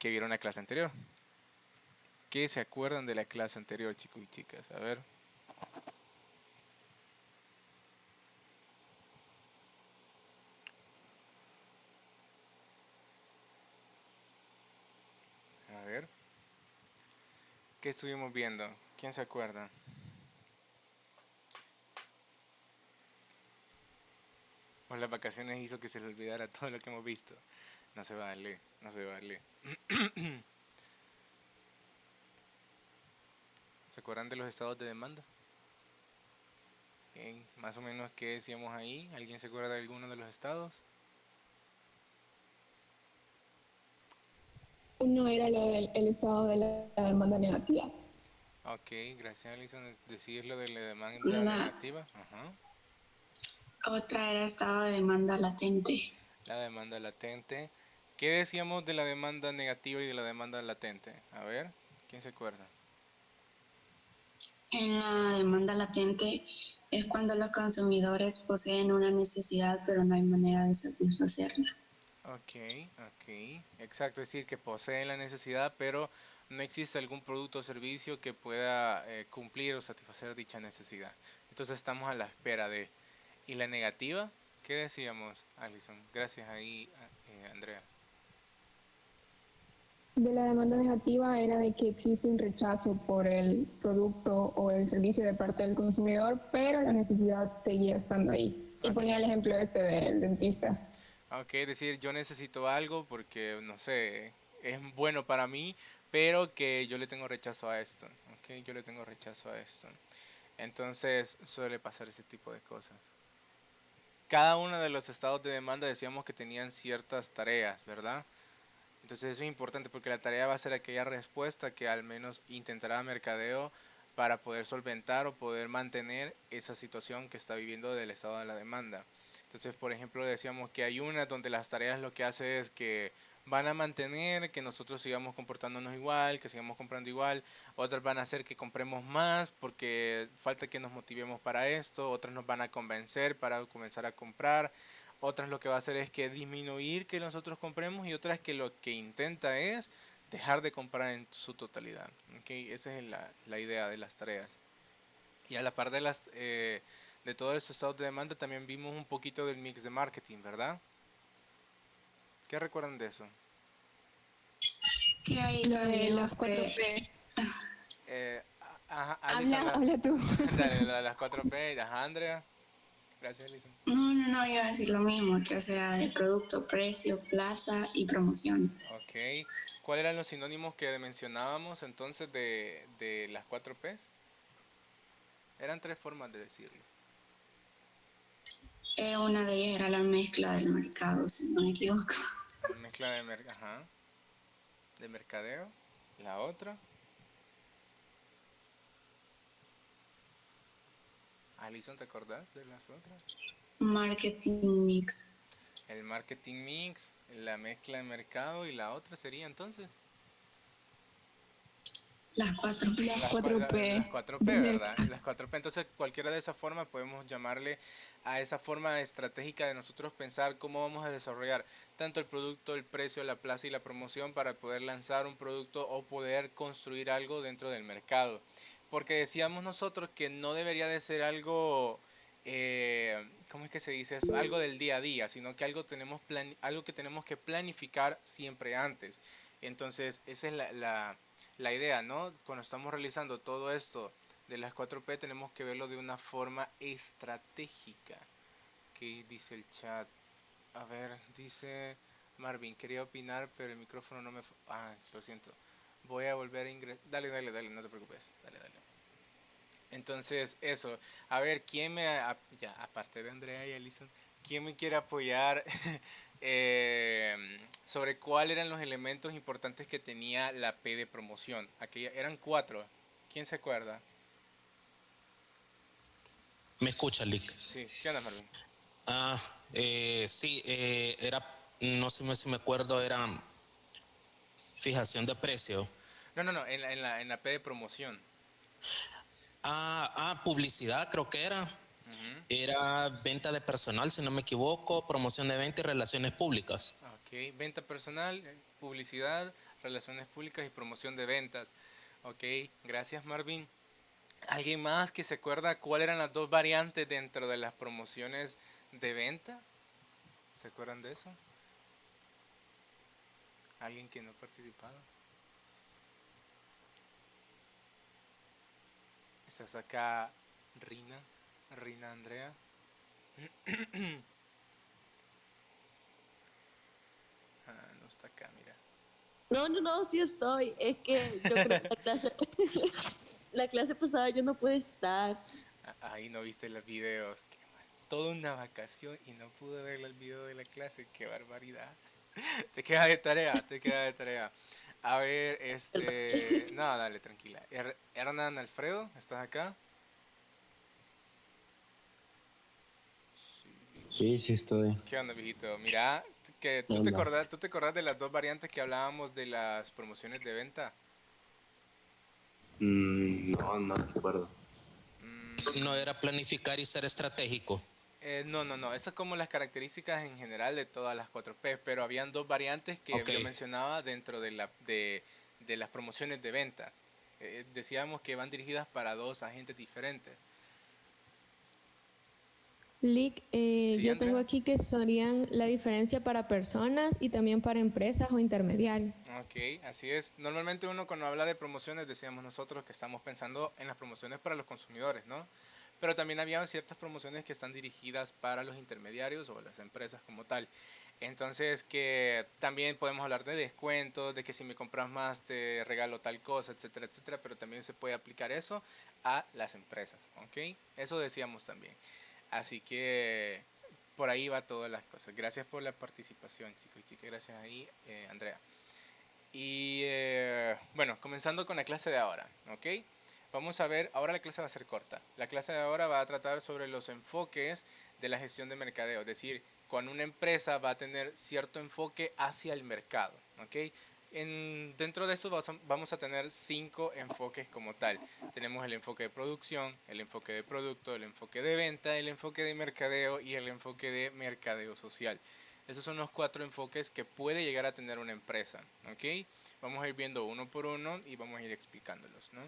que vieron la clase anterior. ¿Qué se acuerdan de la clase anterior, chicos y chicas? A ver. A ver. ¿Qué estuvimos viendo? ¿Quién se acuerda? O las vacaciones hizo que se le olvidara todo lo que hemos visto. No se vale, no se vale. ¿Se acuerdan de los estados de demanda? Más o menos qué decíamos ahí. ¿Alguien se acuerda de alguno de los estados? Uno era lo del el estado de la demanda negativa. Ok, gracias Alison. Decir lo de la demanda La negativa. Ajá. otra era estado de demanda latente. La demanda latente. ¿Qué decíamos de la demanda negativa y de la demanda latente? A ver, ¿quién se acuerda? En la demanda latente es cuando los consumidores poseen una necesidad pero no hay manera de satisfacerla. Ok, ok. Exacto, es decir, que poseen la necesidad, pero no existe algún producto o servicio que pueda cumplir o satisfacer dicha necesidad. Entonces estamos a la espera de... ¿Y la negativa? ¿Qué decíamos, Alison? Gracias ahí, Andrea. De la demanda negativa era de que existe un rechazo por el producto o el servicio de parte del consumidor, pero la necesidad seguía estando ahí. Y Ok. ponía el ejemplo este del dentista. Ok, es decir, yo necesito algo porque, no sé, es bueno para mí, pero que yo le tengo rechazo a esto. Ok, yo le tengo rechazo a esto. Entonces suele pasar ese tipo de cosas. Cada uno de los estados de demanda decíamos que tenían ciertas tareas, ¿verdad? Entonces eso es importante porque la tarea va a ser aquella respuesta que al menos intentará mercadeo para poder solventar o poder mantener esa situación que está viviendo del estado de la demanda. Entonces, por ejemplo, decíamos que hay una donde las tareas lo que hace es que van a mantener que nosotros sigamos comportándonos igual, que sigamos comprando igual. Otras van a hacer que compremos más porque falta que nos motivemos para esto. Otras nos van a convencer para comenzar a comprar. Otras lo que va a hacer es que disminuir que nosotros compremos y otras que lo que intenta es dejar de comprar en su totalidad. ¿Okay? Esa es la idea de las tareas. Y a la par de de todos estos estados de demanda también vimos un poquito del mix de marketing, ¿verdad? ¿Qué recuerdan de eso? Que ahí Lo de también las cuatro p. Alison, Habla tú. dale, la de las 4P, ajá, Andrea. Gracias, Alison. no, iba a decir lo mismo, que o sea, de producto, precio, plaza y promoción. Ok. ¿Cuáles eran los sinónimos que mencionábamos entonces de las 4Ps? Eran tres formas de decirlo. Una de ellas era la mezcla del mercado, si no me equivoco. Mezcla ajá, de mercadeo. La otra. Alison, ¿te acordás de las otras? Marketing mix. El marketing mix, la mezcla de mercado y la otra sería entonces Las cuatro Las P. cuatro las p 4P, de ¿verdad? mercado. Las 4P, entonces cualquiera de esas formas podemos llamarle a esa forma estratégica de nosotros pensar cómo vamos a desarrollar tanto el producto, el precio, la plaza y la promoción para poder lanzar un producto o poder construir algo dentro del mercado. Porque decíamos nosotros que no debería de ser algo, ¿cómo es que se dice eso? Algo del día a día, sino que algo que tenemos que planificar siempre antes. Entonces, esa es la idea, ¿no? Cuando estamos realizando todo esto de las 4P tenemos que verlo de una forma estratégica. ¿Qué dice el chat? A ver, dice Marvin, quería opinar, pero el micrófono no me... Ah, lo siento. Voy a volver a ingresar. Dale, dale, dale, no te preocupes. Dale, dale. Entonces, eso. A ver, ¿quién me... Ya, aparte de Andrea y Alison, ¿quién me quiere apoyar sobre cuáles eran los elementos importantes que tenía la P de promoción? Aquella, eran cuatro. ¿Quién se acuerda? ¿Me escucha, Lick? Sí, ¿qué onda, Marvin? Ah, sí, era, no sé si me acuerdo, era fijación de precio. No, no, no, en la P de promoción. Publicidad creo que era. Ujú. Era venta de personal, si no me equivoco, promoción de venta y relaciones públicas. Ok, venta personal, publicidad, relaciones públicas y promoción de ventas. Ok, gracias Marvin. ¿Alguien más que se acuerda cuáles eran las dos variantes dentro de las promociones de venta? ¿Se acuerdan de eso? ¿Alguien que no ha participado? ¿Estás acá, Rina? ¿Rina Andrea? Ah, no está acá, mira. No, no, no, sí estoy. Es que yo creo que la clase, la clase pasada yo no pude estar. Ahí no viste los videos. Qué mal. Toda una vacación y no pude ver el video de la clase. Qué barbaridad. Te queda de tarea, te queda de tarea. A ver, no, dale, tranquila. Hernán Alfredo, ¿estás acá? Sí, sí estoy. ¿Qué onda, viejito? Mira, que ¿Qué onda? tú te acordás de las dos variantes que hablábamos de las promociones de venta? No, no recuerdo. No era planificar y ser estratégico. No, no, no. Esas como las características en general de todas las 4P, pero habían dos variantes que Ok. yo mencionaba dentro de las promociones de ventas. Decíamos que van dirigidas para dos agentes diferentes. Lick, ¿Sí, yo tengo Andrea? aquí que serían la diferencia para personas y también para empresas o intermediarios. Ok, así es. Normalmente uno cuando habla de promociones decíamos nosotros que estamos pensando en las promociones para los consumidores, ¿no? Pero también había ciertas promociones que están dirigidas para los intermediarios o las empresas como tal. Entonces que también podemos hablar de descuentos, de que si me compras más te regalo tal cosa, etcétera, etcétera, pero también se puede aplicar eso a las empresas, ¿ok? Eso decíamos también. Así que por ahí va todas las cosas. Gracias por la participación, chicos y chicas. Gracias ahí, Andrea. Y bueno, comenzando con la clase de ahora, ¿ok? Vamos a ver, ahora la clase va a ser corta. La clase de ahora va a tratar sobre los enfoques de la gestión de mercadeo, es decir, cuando una empresa va a tener cierto enfoque hacia el mercado, ¿ok? Dentro de eso vamos a tener 5 enfoques como tal. Tenemos el enfoque de producción, el enfoque de producto, el enfoque de venta, el enfoque de mercadeo y el enfoque de mercadeo social. Esos son los 4 enfoques que puede llegar a tener una empresa, ¿ok? Vamos a ir viendo uno por uno y vamos a ir explicándolos, ¿no?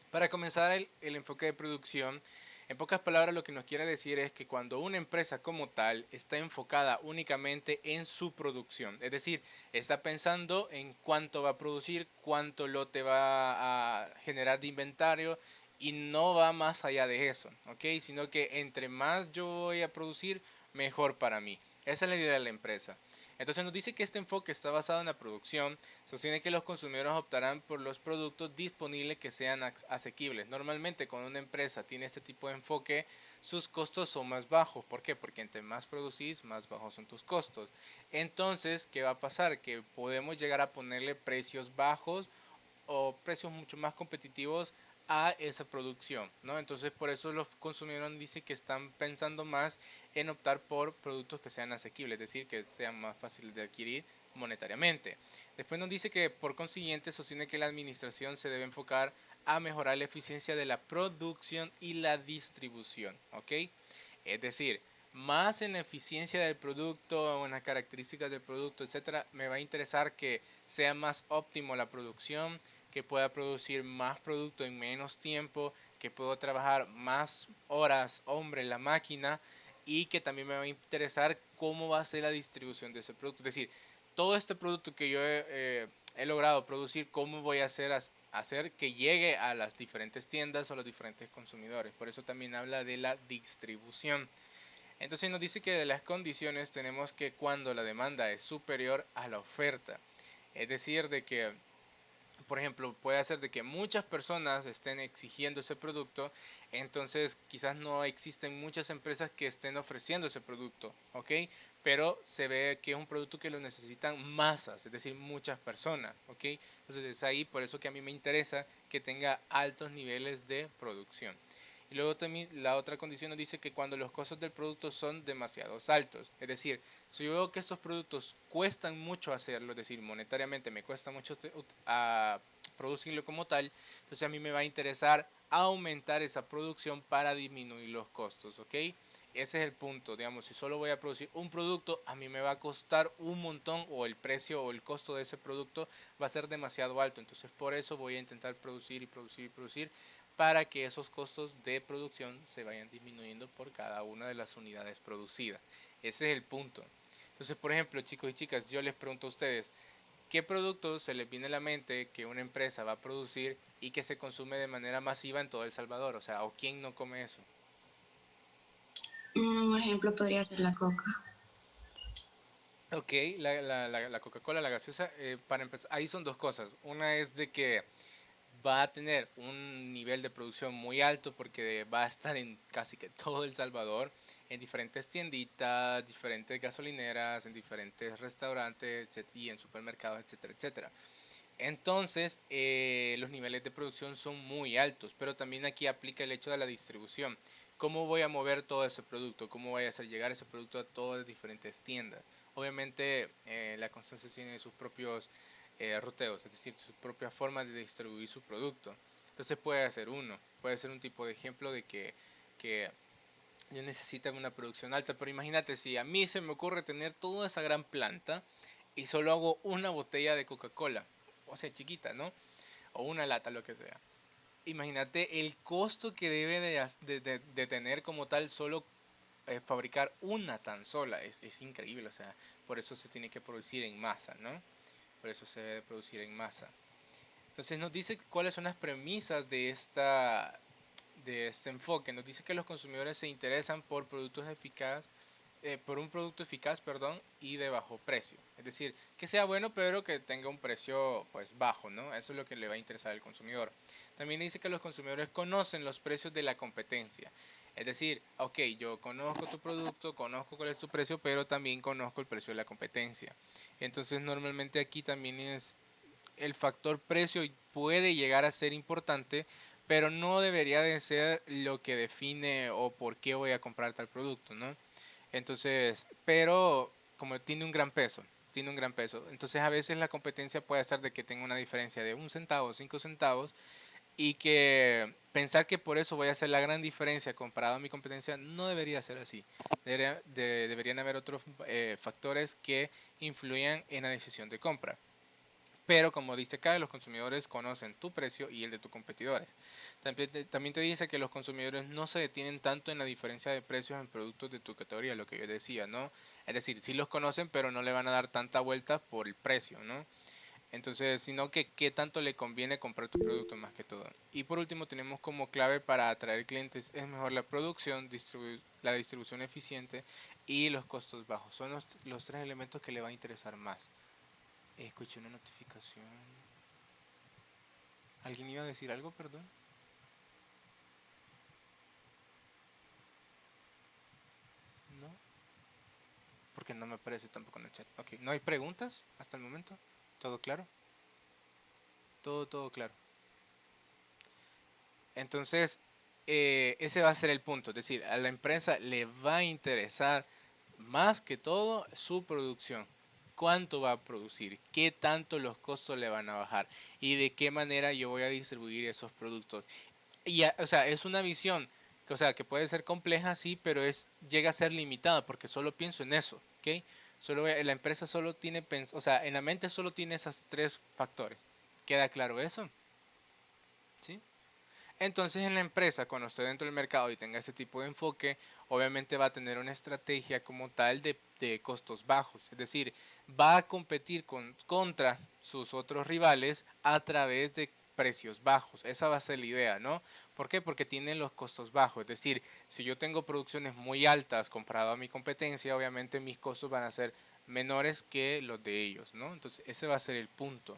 Para comenzar el enfoque de producción, en pocas palabras lo que nos quiere decir es que cuando una empresa como tal está enfocada únicamente en su producción, es decir, está pensando en cuánto va a producir, cuánto lote va a generar de inventario y no va más allá de eso, ¿ok? Sino que entre más yo voy a producir, mejor para mí. Esa es la idea de la empresa. Entonces nos dice que este enfoque está basado en la producción, sostiene que los consumidores optarán por los productos disponibles que sean asequibles. Normalmente cuando una empresa tiene este tipo de enfoque, sus costos son más bajos. ¿Por qué? Porque entre más producís, más bajos son tus costos. Entonces, ¿qué va a pasar? Que podemos llegar a ponerle precios bajos o precios mucho más competitivos a esa producción, ¿no? Entonces por eso los consumidores dicen que están pensando más en optar por productos que sean asequibles, es decir, que sean más fáciles de adquirir monetariamente. Después nos dice que por consiguiente sostiene que la administración se debe enfocar a mejorar la eficiencia de la producción y la distribución, ¿ok? Es decir, más en la eficiencia del producto, en las características del producto, etcétera, me va a interesar que sea más óptimo la producción, que pueda producir más producto en menos tiempo, que puedo trabajar más horas hombre en la máquina y que también me va a interesar cómo va a ser la distribución de ese producto. Es decir, todo este producto que yo he logrado producir, cómo voy a hacer que llegue a las diferentes tiendas o a los diferentes consumidores. Por eso también habla de la distribución. Entonces nos dice que de las condiciones tenemos que cuando la demanda es superior a la oferta. Es decir, de que por ejemplo, puede hacer de que muchas personas estén exigiendo ese producto, entonces quizás no existen muchas empresas que estén ofreciendo ese producto, ¿ok? Pero se ve que es un producto que lo necesitan masas, es decir, muchas personas, ¿ok? Entonces es ahí por eso que a mí me interesa que tenga altos niveles de producción. Y luego también la otra condición nos dice que cuando los costos del producto son demasiado altos, es decir, si yo veo que estos productos cuestan mucho hacerlo, es decir, monetariamente me cuesta mucho producirlo como tal, entonces a mí me va a interesar aumentar esa producción para disminuir los costos, ¿ok? Ese es el punto, digamos, si solo voy a producir un producto, a mí me va a costar un montón o el precio o el costo de ese producto va a ser demasiado alto. Entonces por eso voy a intentar producir y producir y producir para que esos costos de producción se vayan disminuyendo por cada una de las unidades producidas. Ese es el punto. Entonces, por ejemplo, chicos y chicas, yo les pregunto a ustedes, ¿qué productos se les viene a la mente que una empresa va a producir y que se consume de manera masiva en todo El Salvador? O sea, ¿o quién no come eso? Un ejemplo podría ser la coca. Ok, la Coca-Cola, la gaseosa, para empezar, ahí son dos cosas. Una es de que va a tener un nivel de producción muy alto porque va a estar en casi que todo El Salvador, en diferentes tienditas, diferentes gasolineras, en diferentes restaurantes y en supermercados, etcétera, etcétera. Entonces, los niveles de producción son muy altos, pero también aquí aplica el hecho de la distribución. ¿Cómo voy a mover todo ese producto? ¿Cómo voy a hacer llegar ese producto a todas las diferentes tiendas? Obviamente, la Constancia tiene sus propios ruteos, es decir, su propia forma de distribuir su producto. Entonces puede ser un tipo de ejemplo de que yo necesito una producción alta, pero imagínate si a mí se me ocurre tener toda esa gran planta y solo hago una botella de Coca-Cola, o sea, chiquita, ¿no? O una lata, lo que sea. Imagínate el costo que debe de tener como tal solo fabricar una tan sola. Es increíble, o sea, por eso se tiene que producir en masa, ¿no? Por eso se debe producir en masa. Entonces nos dice cuáles son las premisas de este enfoque. Nos dice que los consumidores se interesan por productos eficaces, por un producto eficaz, perdón, y de bajo precio. Es decir, que sea bueno, pero que tenga un precio pues bajo, ¿no? Eso es lo que le va a interesar al consumidor. También dice que los consumidores conocen los precios de la competencia. Es decir, ok, yo conozco tu producto, conozco cuál es tu precio, pero también conozco el precio de la competencia. Entonces, normalmente aquí también es el factor precio puede llegar a ser importante, pero no debería de ser lo que define o por qué voy a comprar tal producto, ¿no? Entonces, pero como tiene un gran peso. Entonces a veces la competencia puede hacer de que tenga una diferencia de un centavo, 5 centavos, y que pensar que por eso voy a hacer la gran diferencia comparado a mi competencia no debería ser así. Deberían haber otros factores que influyan en la decisión de compra. Pero como dice acá, los consumidores conocen tu precio y el de tus competidores. También te dice que los consumidores no se detienen tanto en la diferencia de precios en productos de tu categoría, lo que yo decía, ¿no? Es decir, sí los conocen, pero no le van a dar tanta vuelta por el precio, ¿no? Entonces, sino que qué tanto le conviene comprar tu producto más que todo. Y por último, tenemos como clave para atraer clientes, es mejor la producción, la distribución eficiente y los costos bajos. Son los tres elementos que le va a interesar más. Escuché una notificación. ¿Alguien iba a decir algo, perdón? No, porque no me aparece tampoco en el chat. Ok, ¿no hay preguntas hasta el momento? ¿Todo claro? Todo claro. Entonces, ese va a ser el punto. Es decir, a la empresa le va a interesar más que todo su producción. ¿Cuánto va a producir? ¿Qué tanto los costos le van a bajar? ¿Y de qué manera yo voy a distribuir esos productos? Y, o sea, es una visión que, o sea, que puede ser compleja, sí, pero llega a ser limitada porque solo pienso en eso, ¿ok? La empresa solo tiene, o sea, en la mente solo tiene esos tres factores. ¿Queda claro eso? ¿Sí? Entonces en la empresa, cuando esté dentro del mercado y tenga ese tipo de enfoque, obviamente va a tener una estrategia como tal de costos bajos. Es decir, va a competir contra sus otros rivales a través de precios bajos. Esa va a ser la idea, ¿no? ¿Por qué? Porque tienen los costos bajos. Es decir, si yo tengo producciones muy altas comparado a mi competencia, obviamente mis costos van a ser menores que los de ellos, ¿no? Entonces ese va a ser el punto.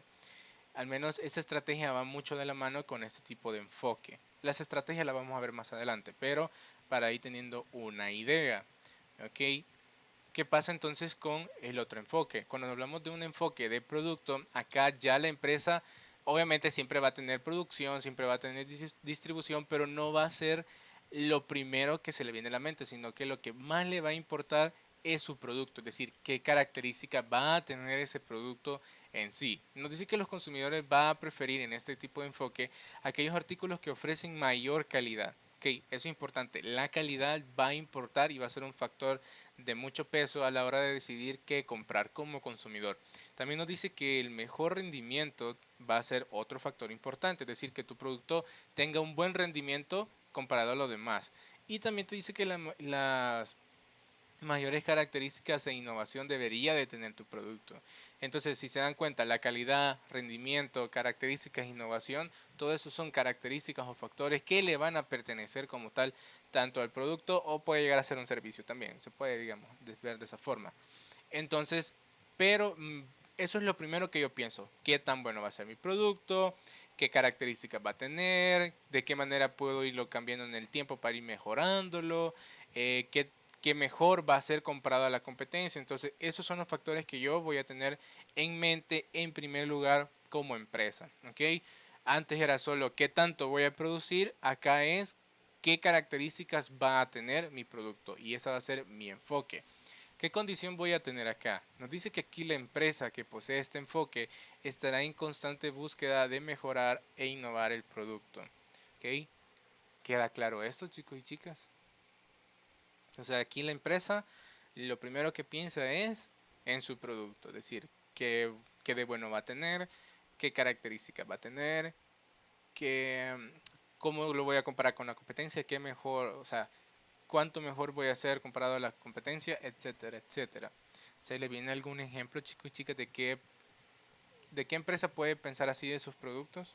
Al menos esa estrategia va mucho de la mano con este tipo de enfoque. Las estrategias las vamos a ver más adelante, pero para ir teniendo una idea. ¿Ok? ¿Qué pasa entonces con el otro enfoque? Cuando hablamos de un enfoque de producto, acá ya la empresa obviamente siempre va a tener producción, siempre va a tener distribución, pero no va a ser lo primero que se le viene a la mente, sino que lo que más le va a importar es su producto, es decir, qué características va a tener ese producto en sí. Nos dice que los consumidores van a preferir en este tipo de enfoque aquellos artículos que ofrecen mayor calidad. Ok, eso es importante. La calidad va a importar y va a ser un factor de mucho peso a la hora de decidir qué comprar como consumidor. También nos dice que el mejor rendimiento va a ser otro factor importante, es decir, que tu producto tenga un buen rendimiento comparado a los demás. Y también te dice que las mayores características e innovación debería de tener tu producto. Entonces, si se dan cuenta, la calidad, rendimiento, características, innovación, todo eso son características o factores que le van a pertenecer como tal tanto al producto o puede llegar a ser un servicio también. Se puede, digamos, ver de esa forma. Entonces, pero eso es lo primero que yo pienso. ¿Qué tan bueno va a ser mi producto? ¿Qué características va a tener? ¿De qué manera puedo irlo cambiando en el tiempo para ir mejorándolo? ¿Qué mejor va a ser comparado a la competencia? Entonces, esos son los factores que yo voy a tener en mente en primer lugar como empresa. ¿Ok? Antes era solo qué tanto voy a producir. Acá es qué características va a tener mi producto. Y ese va a ser mi enfoque. ¿Qué condición voy a tener acá? Nos dice que aquí la empresa que posee este enfoque estará en constante búsqueda de mejorar e innovar el producto. ¿Ok? ¿Queda claro esto, chicos y chicas? O sea, aquí la empresa lo primero que piensa es en su producto, es decir, qué de bueno va a tener, qué características va a tener, cómo lo voy a comparar con la competencia, qué mejor, o sea, cuánto mejor voy a hacer comparado a la competencia, etcétera, etcétera. ¿Se le viene algún ejemplo, chicos y chicas, de qué empresa puede pensar así de sus productos?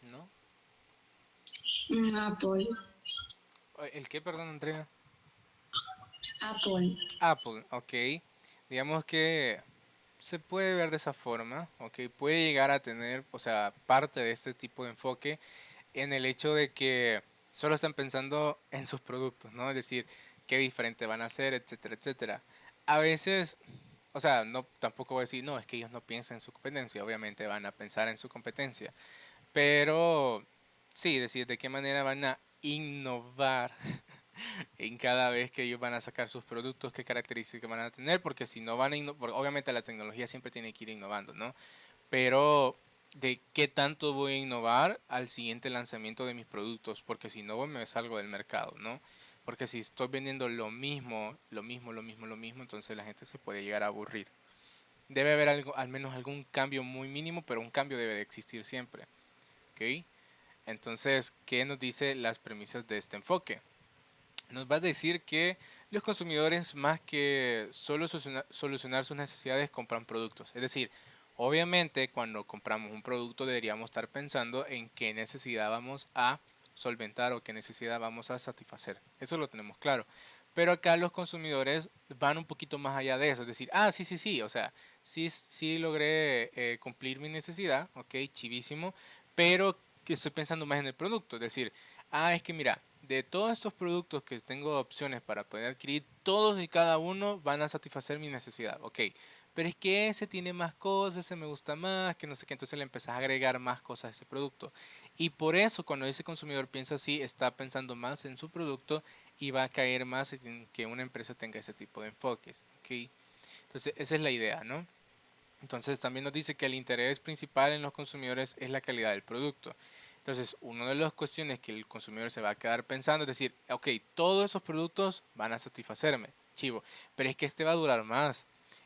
¿No? Apple. ¿El qué, perdón, Andrea? Apple. Apple, ok. Digamos que se puede ver de esa forma, ok. Puede llegar a tener, o sea, parte de este tipo de enfoque en el hecho de que solo están pensando en sus productos, ¿no? Es decir, qué diferente van a hacer, etcétera, etcétera. A veces, o sea, no, tampoco voy a decir, no, es que ellos no piensan en su competencia, obviamente van a pensar en su competencia, pero sí, decir de qué manera van a innovar en cada vez que ellos van a sacar sus productos, qué características van a tener, porque si no van a innovar, obviamente la tecnología siempre tiene que ir innovando, ¿no? Pero de qué tanto voy a innovar al siguiente lanzamiento de mis productos, porque si no me salgo del mercado, ¿no? Porque si estoy vendiendo lo mismo, lo mismo, lo mismo, lo mismo, entonces la gente se puede llegar a aburrir. Debe haber algo, al menos algún cambio muy mínimo, pero un cambio debe de existir siempre, ¿ok? Entonces, ¿qué nos dice las premisas de este enfoque? Nos va a decir que los consumidores, más que solo solucionar sus necesidades, compran productos. Es decir, obviamente cuando compramos un producto deberíamos estar pensando en qué necesidad vamos a solventar o qué necesidad vamos a satisfacer. Eso lo tenemos claro. Pero acá los consumidores van un poquito más allá de eso. Es decir, ah, sí, sí, sí, o sea, sí, sí logré cumplir mi necesidad, ok, chivísimo, pero que estoy pensando más en el producto. Es decir, ah, es que mira, de todos estos productos que tengo opciones para poder adquirir, todos y cada uno van a satisfacer mi necesidad. Ok, pero es que ese tiene más cosas, ese me gusta más, que no sé qué, entonces le empezás a agregar más cosas a ese producto. Y por eso cuando ese consumidor piensa así, está pensando más en su producto y va a caer más en que una empresa tenga ese tipo de enfoques. Ok, entonces esa es la idea, ¿no? Entonces también nos dice que el interés principal en los consumidores es la calidad del producto. Entonces, una de las cuestiones que el consumidor se va a quedar pensando es decir, ok, todos esos productos van a satisfacerme, chivo, pero es que este va a durar más,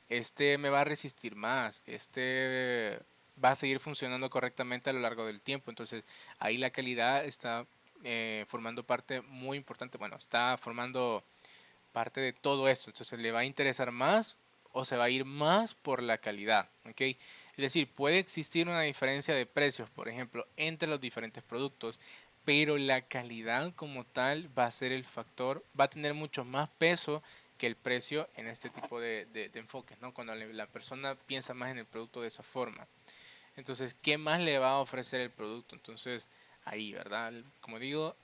este me va a resistir más, este va a seguir funcionando correctamente a lo largo del tiempo. Entonces, ahí la calidad está formando parte muy importante, bueno, está formando parte de todo esto. Entonces, le va a interesar más o se va a ir más por la calidad, ¿ok? Es decir, puede existir una diferencia de precios, por ejemplo, entre los diferentes productos, pero la calidad como tal va a ser el factor, va a tener mucho más peso que el precio en este tipo de enfoques, ¿no? Cuando la persona piensa más en el producto de esa forma. Entonces, ¿qué más le va a ofrecer el producto? Entonces, ahí, ¿verdad? Como digo,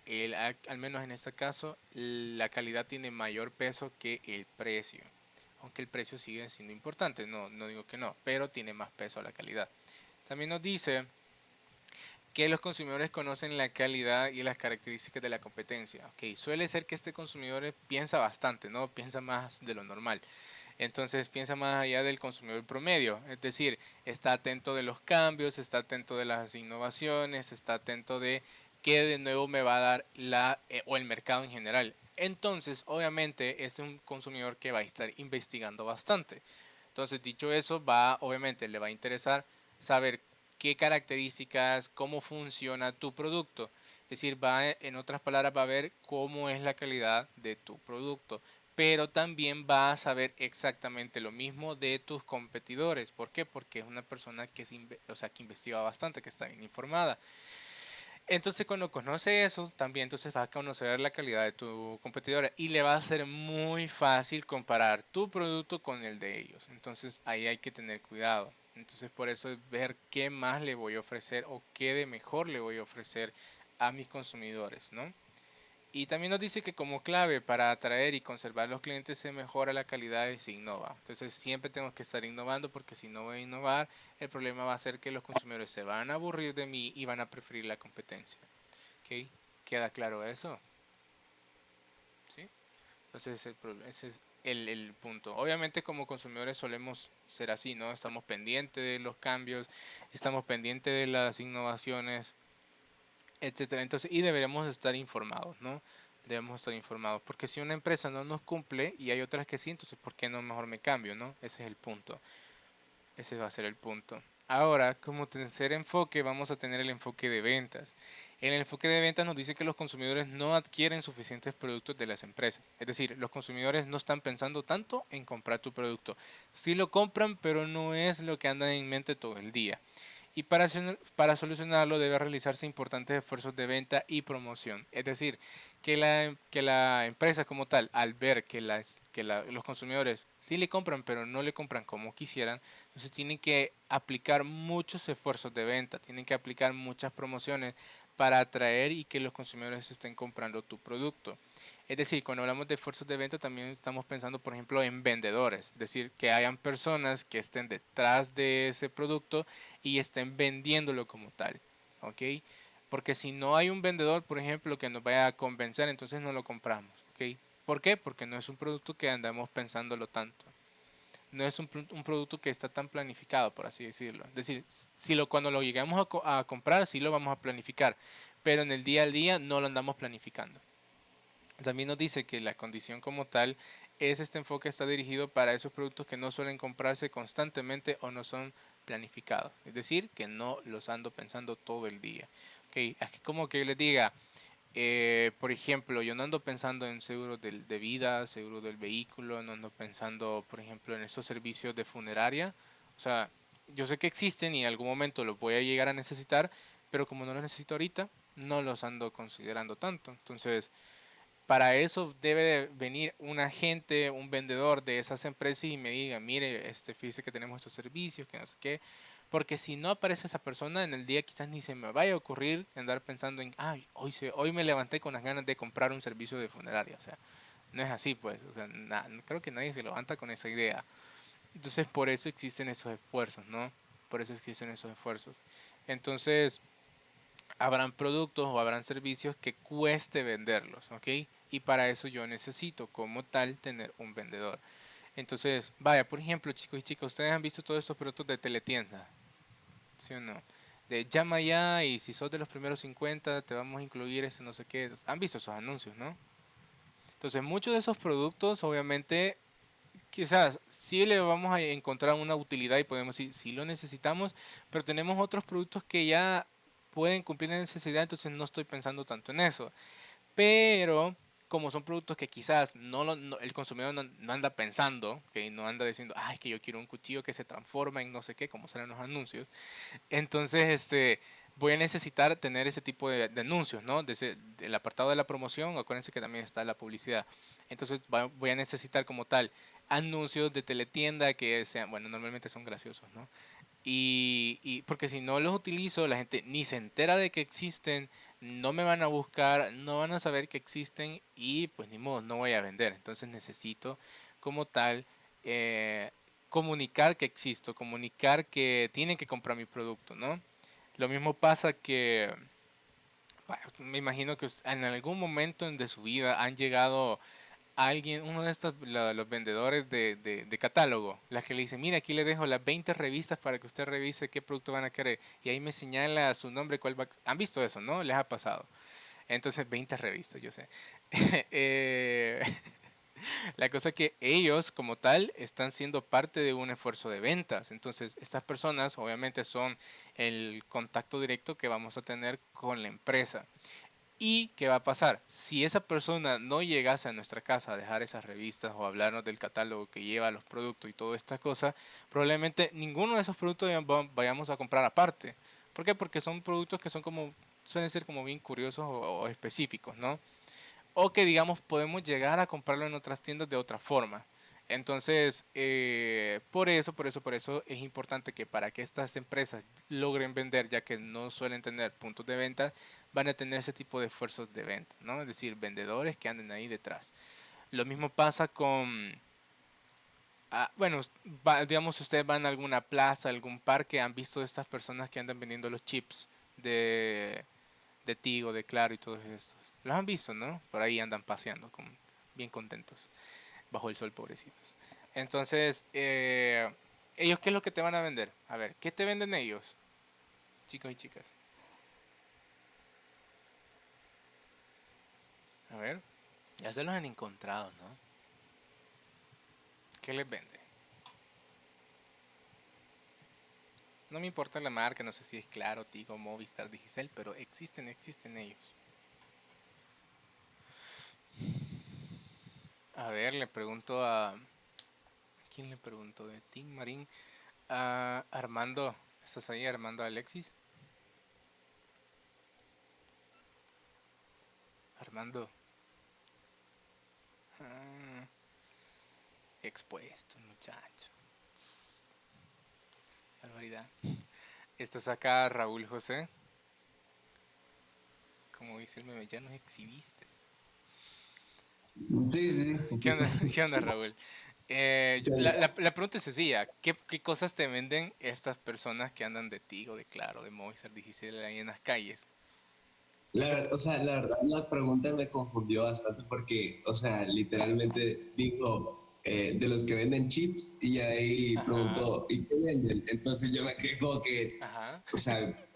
al menos en este caso, la calidad tiene mayor peso que el precio. Aunque el precio sigue siendo importante, no, no digo que no, pero tiene más peso la calidad. También nos dice que los consumidores conocen la calidad y las características de la competencia. Ok, suele ser que este consumidor piensa bastante, ¿no? Piensa más de lo normal. Entonces piensa más allá del consumidor promedio, es decir, está atento de los cambios, está atento de las innovaciones, está atento de qué de nuevo me va a dar o el mercado en general. Entonces, obviamente, es un consumidor que va a estar investigando bastante. Entonces, dicho eso, obviamente le va a interesar saber qué características, cómo funciona tu producto. Es decir, en otras palabras, va a ver cómo es la calidad de tu producto. Pero también va a saber exactamente lo mismo de tus competidores. ¿Por qué? Porque es una persona o sea, que investiga bastante, que está bien informada. Entonces cuando conoce eso, también entonces va a conocer la calidad de tu competidora y le va a ser muy fácil comparar tu producto con el de ellos. Entonces ahí hay que tener cuidado. Entonces por eso es ver qué más le voy a ofrecer o qué de mejor le voy a ofrecer a mis consumidores, ¿no? Y también nos dice que como clave para atraer y conservar los clientes se mejora la calidad y se innova. Entonces siempre tengo que estar innovando porque si no voy a innovar, el problema va a ser que los consumidores se van a aburrir de mí y van a preferir la competencia. ¿Ok? ¿Queda claro eso? ¿Sí? Entonces ese es el punto. Obviamente como consumidores solemos ser así, ¿no? Estamos pendientes de los cambios, estamos pendientes de las innovaciones, etcétera. Entonces, y deberemos estar informados, ¿no? Debemos estar informados, porque si una empresa no nos cumple y hay otras que sí, entonces ¿por qué no mejor me cambio, no? Ese es el punto. Ese va a ser el punto. Ahora, como tercer enfoque, vamos a tener el enfoque de ventas. En el enfoque de ventas nos dice que los consumidores no adquieren suficientes productos de las empresas. Es decir, los consumidores no están pensando tanto en comprar tu producto. Sí lo compran, pero no es lo que anda en mente todo el día. Y para solucionarlo debe realizarse importantes esfuerzos de venta y promoción. Es decir, que la empresa como tal, al ver que los consumidores sí le compran, pero no le compran como quisieran, entonces tienen que aplicar muchos esfuerzos de venta, tienen que aplicar muchas promociones para atraer y que los consumidores estén comprando tu producto. Es decir, cuando hablamos de esfuerzos de venta también estamos pensando, por ejemplo, en vendedores. Es decir, que hayan personas que estén detrás de ese producto y estén vendiéndolo como tal. ¿Ok? Porque si no hay un vendedor, por ejemplo, que nos vaya a convencer, entonces no lo compramos. ¿Ok? ¿Por qué? Porque no es un producto que andamos pensándolo tanto. No es un producto que está tan planificado, por así decirlo. Es decir, cuando lo llegamos a comprar, sí lo vamos a planificar, pero en el día al día no lo andamos planificando. También nos dice que la condición como tal es este enfoque está dirigido para esos productos que no suelen comprarse constantemente o no son planificados. Es decir, que no los ando pensando todo el día. Okay, es como que yo les diga, por ejemplo, yo no ando pensando en seguros de vida, seguro del vehículo, no ando pensando, por ejemplo, en esos servicios de funeraria. O sea, yo sé que existen y en algún momento los voy a llegar a necesitar, pero como no los necesito ahorita, no los ando considerando tanto. Entonces, para eso debe de venir un agente, un vendedor de esas empresas y me diga, mire, fíjese que tenemos estos servicios, que no sé qué. Porque si no aparece esa persona en el día, quizás ni se me vaya a ocurrir andar pensando en, ay, hoy me levanté con las ganas de comprar un servicio de funeraria. O sea, no es así, pues. O sea, creo que nadie se levanta con esa idea. Entonces, por eso existen esos esfuerzos, ¿no? Por eso existen esos esfuerzos. Entonces, habrán productos o habrán servicios que cueste venderlos, ¿ok? Y para eso yo necesito como tal tener un vendedor. Entonces, vaya, por ejemplo, chicos y chicas, ustedes han visto todos estos productos de teletienda, ¿sí o no? De llama ya y si sos de los primeros 50 te vamos a incluir no sé qué. Han visto esos anuncios, ¿no? Entonces, muchos de esos productos, obviamente, quizás sí le vamos a encontrar una utilidad y podemos decir, sí lo necesitamos, pero tenemos otros productos que ya pueden cumplir la necesidad, entonces no estoy pensando tanto en eso. Pero como son productos que quizás el consumidor no anda pensando, que no anda diciendo, ay, que yo quiero un cuchillo que se transforma en no sé qué, como salen los anuncios, entonces voy a necesitar tener ese tipo de anuncios, ¿no? Del apartado de la promoción, acuérdense que también está la publicidad. Entonces voy a necesitar como tal anuncios de teletienda que sean, bueno, normalmente son graciosos, ¿no? Y porque si no los utilizo, la gente ni se entera de que existen, no me van a buscar, no van a saber que existen y pues ni modo, no voy a vender. Entonces necesito como tal eh, comunicar que existo, comunicar que tienen que comprar mi producto, ¿no? Lo mismo pasa que me imagino que en algún momento de su vida han llegado alguien, uno de estos, los vendedores de catálogo, las que le dicen, mira, aquí le dejo las 20 revistas para que usted revise qué producto van a querer. Y ahí me señala su nombre, cuál va. Han visto eso, ¿no? Les ha pasado. Entonces, 20 revistas, yo sé. Eh, la cosa es que ellos, como tal, están siendo parte de un esfuerzo de ventas. Entonces, estas personas, obviamente, son el contacto directo que vamos a tener con la empresa. ¿Y qué va a pasar? Si esa persona no llegase a nuestra casa a dejar esas revistas o hablarnos del catálogo que lleva los productos y toda esta cosa, probablemente ninguno de esos productos vayamos a comprar aparte. ¿Por qué? Porque son productos que son como, suelen ser como bien curiosos o específicos, ¿no? O que digamos podemos llegar a comprarlo en otras tiendas de otra forma. Entonces, por eso es importante que para que estas empresas logren vender, ya que no suelen tener puntos de venta, van a tener ese tipo de esfuerzos de venta, ¿no? Es decir, vendedores que anden ahí detrás. Lo mismo pasa con, bueno, digamos, ustedes van a alguna plaza, algún parque, han visto estas personas que andan vendiendo los chips de, de Tigo, de Claro y todos estos. Los han visto, ¿no? Por ahí andan paseando, bien contentos, bajo el sol, pobrecitos. Entonces, ¿ellos qué es lo que te van a vender? A ver, ¿qué te venden ellos, chicos y chicas? A ver, ya se los han encontrado, ¿no? ¿Qué les vende? No me importa la marca, no sé si es Claro, Tigo, Movistar, Digicel, pero existen ellos. A ver, le pregunto a... ¿Quién le pregunto? De Tim Marín. A Armando. ¿Estás ahí, Armando Alexis? Armando. Ah, expuesto, muchacho. Qué barbaridad. Estás acá, Raúl José. Como dice el meme, ya nos exhibiste. Sí, sí, ¿Qué onda, qué onda, Raúl? La pregunta es sencilla. ¿Qué cosas te venden estas personas que andan de Tigo, de Claro, de Movistar Digital ahí en las calles? O sea, la verdad, la pregunta me confundió bastante porque, o sea, literalmente dijo de los que venden chips y ahí Ajá, preguntó, ¿y qué venden? Entonces yo me quedé como que, ajá. o sea,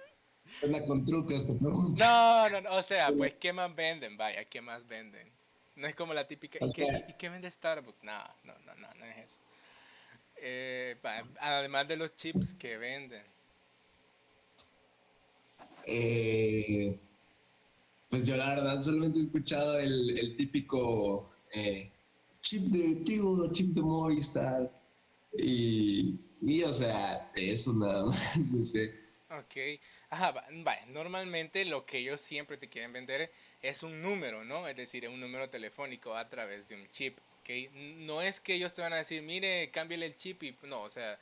suena con trucos esta pregunta. No, no, no, o sea, pues ¿qué más venden? Vaya, ¿qué más venden? No es como la típica, O sea, ¿y qué vende Starbucks? No, no, no, no, no es eso. Además de los chips que venden. eh, pues yo la verdad solamente he escuchado el típico chip de Tigo, chip de Movistar y o sea, eso nada más, no sé. Ok, ajá, vaya, normalmente lo que ellos siempre te quieren vender es un número, ¿no? Es decir, un número telefónico a través de un chip, ¿ok? No es que ellos te van a decir, mire, cámbiale el chip y no, o sea,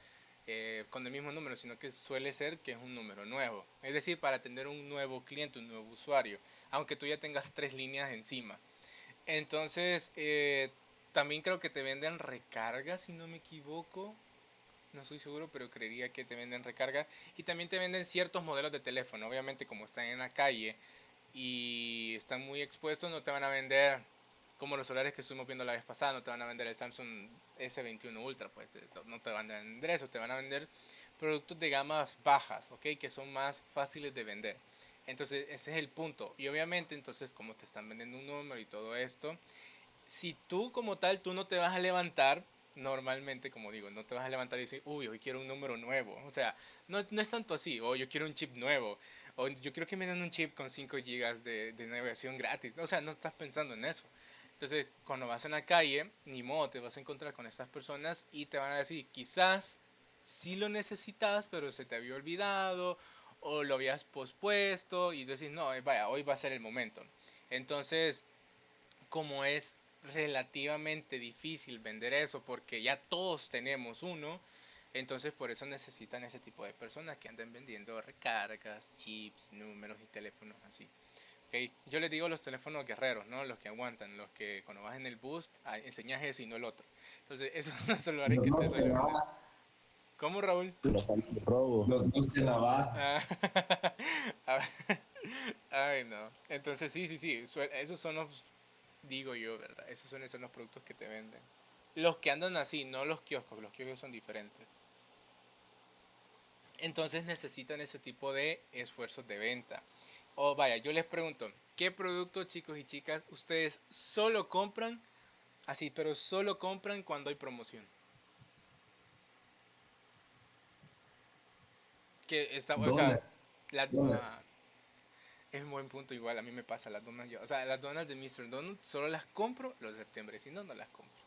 con el mismo número, sino que suele ser que es un número nuevo. Es decir, para tener un nuevo cliente, un nuevo usuario, aunque tú ya tengas 3 líneas encima. Entonces, también creo que te venden recargas, si no me equivoco. No estoy seguro, pero creería que te venden recarga. Y también te venden ciertos modelos de teléfono. Obviamente, como están en la calle y están muy expuestos, no te van a vender como los celulares que estuvimos viendo la vez pasada. No te van a vender el Samsung S21 Ultra, pues no te van a vender eso. Te van a vender productos de gamas bajas, ¿ok? Que son más fáciles de vender. Entonces, ese es el punto. Y obviamente, entonces, como te están vendiendo un número y todo esto, si tú como tal, tú no te vas a levantar, normalmente, como digo, no te vas a levantar y decir, uy, hoy quiero un número nuevo. O sea, no es tanto así, o yo quiero un chip nuevo, o yo quiero que me den un chip con 5 gigas de navegación gratis. O sea, no estás pensando en eso. Entonces, cuando vas en la calle, ni modo, te vas a encontrar con estas personas y te van a decir, quizás sí lo necesitas, pero se te había olvidado, o lo habías pospuesto, y decís, no, vaya, hoy va a ser el momento. Entonces, como es relativamente difícil vender eso porque ya todos tenemos uno, entonces por eso necesitan ese tipo de personas que anden vendiendo recargas, chips, números y teléfonos así. Okay. Yo les digo los teléfonos guerreros, ¿no? Los que aguantan, los que cuando vas en el bus enseñas ese y no el otro. Entonces esos son los celulares que te suelen vender. ¿Cómo, Raúl? Los robo. Los de Navarra. Ah, ay, no. Entonces sí, esos son los Digo yo, ¿verdad? Esos suelen ser los productos que te venden. Los que andan así, no los kioscos son diferentes. Entonces necesitan ese tipo de esfuerzos de venta. O vaya, yo les pregunto, ¿qué producto, chicos y chicas, ustedes solo compran así, pero solo compran cuando hay promoción? Que está, o sea, Donas, la, donas. es un buen punto igual, a mí me pasa las donas, o sea, las donas de Mr. Donut solo las compro los de septiembre, si no, no las compro.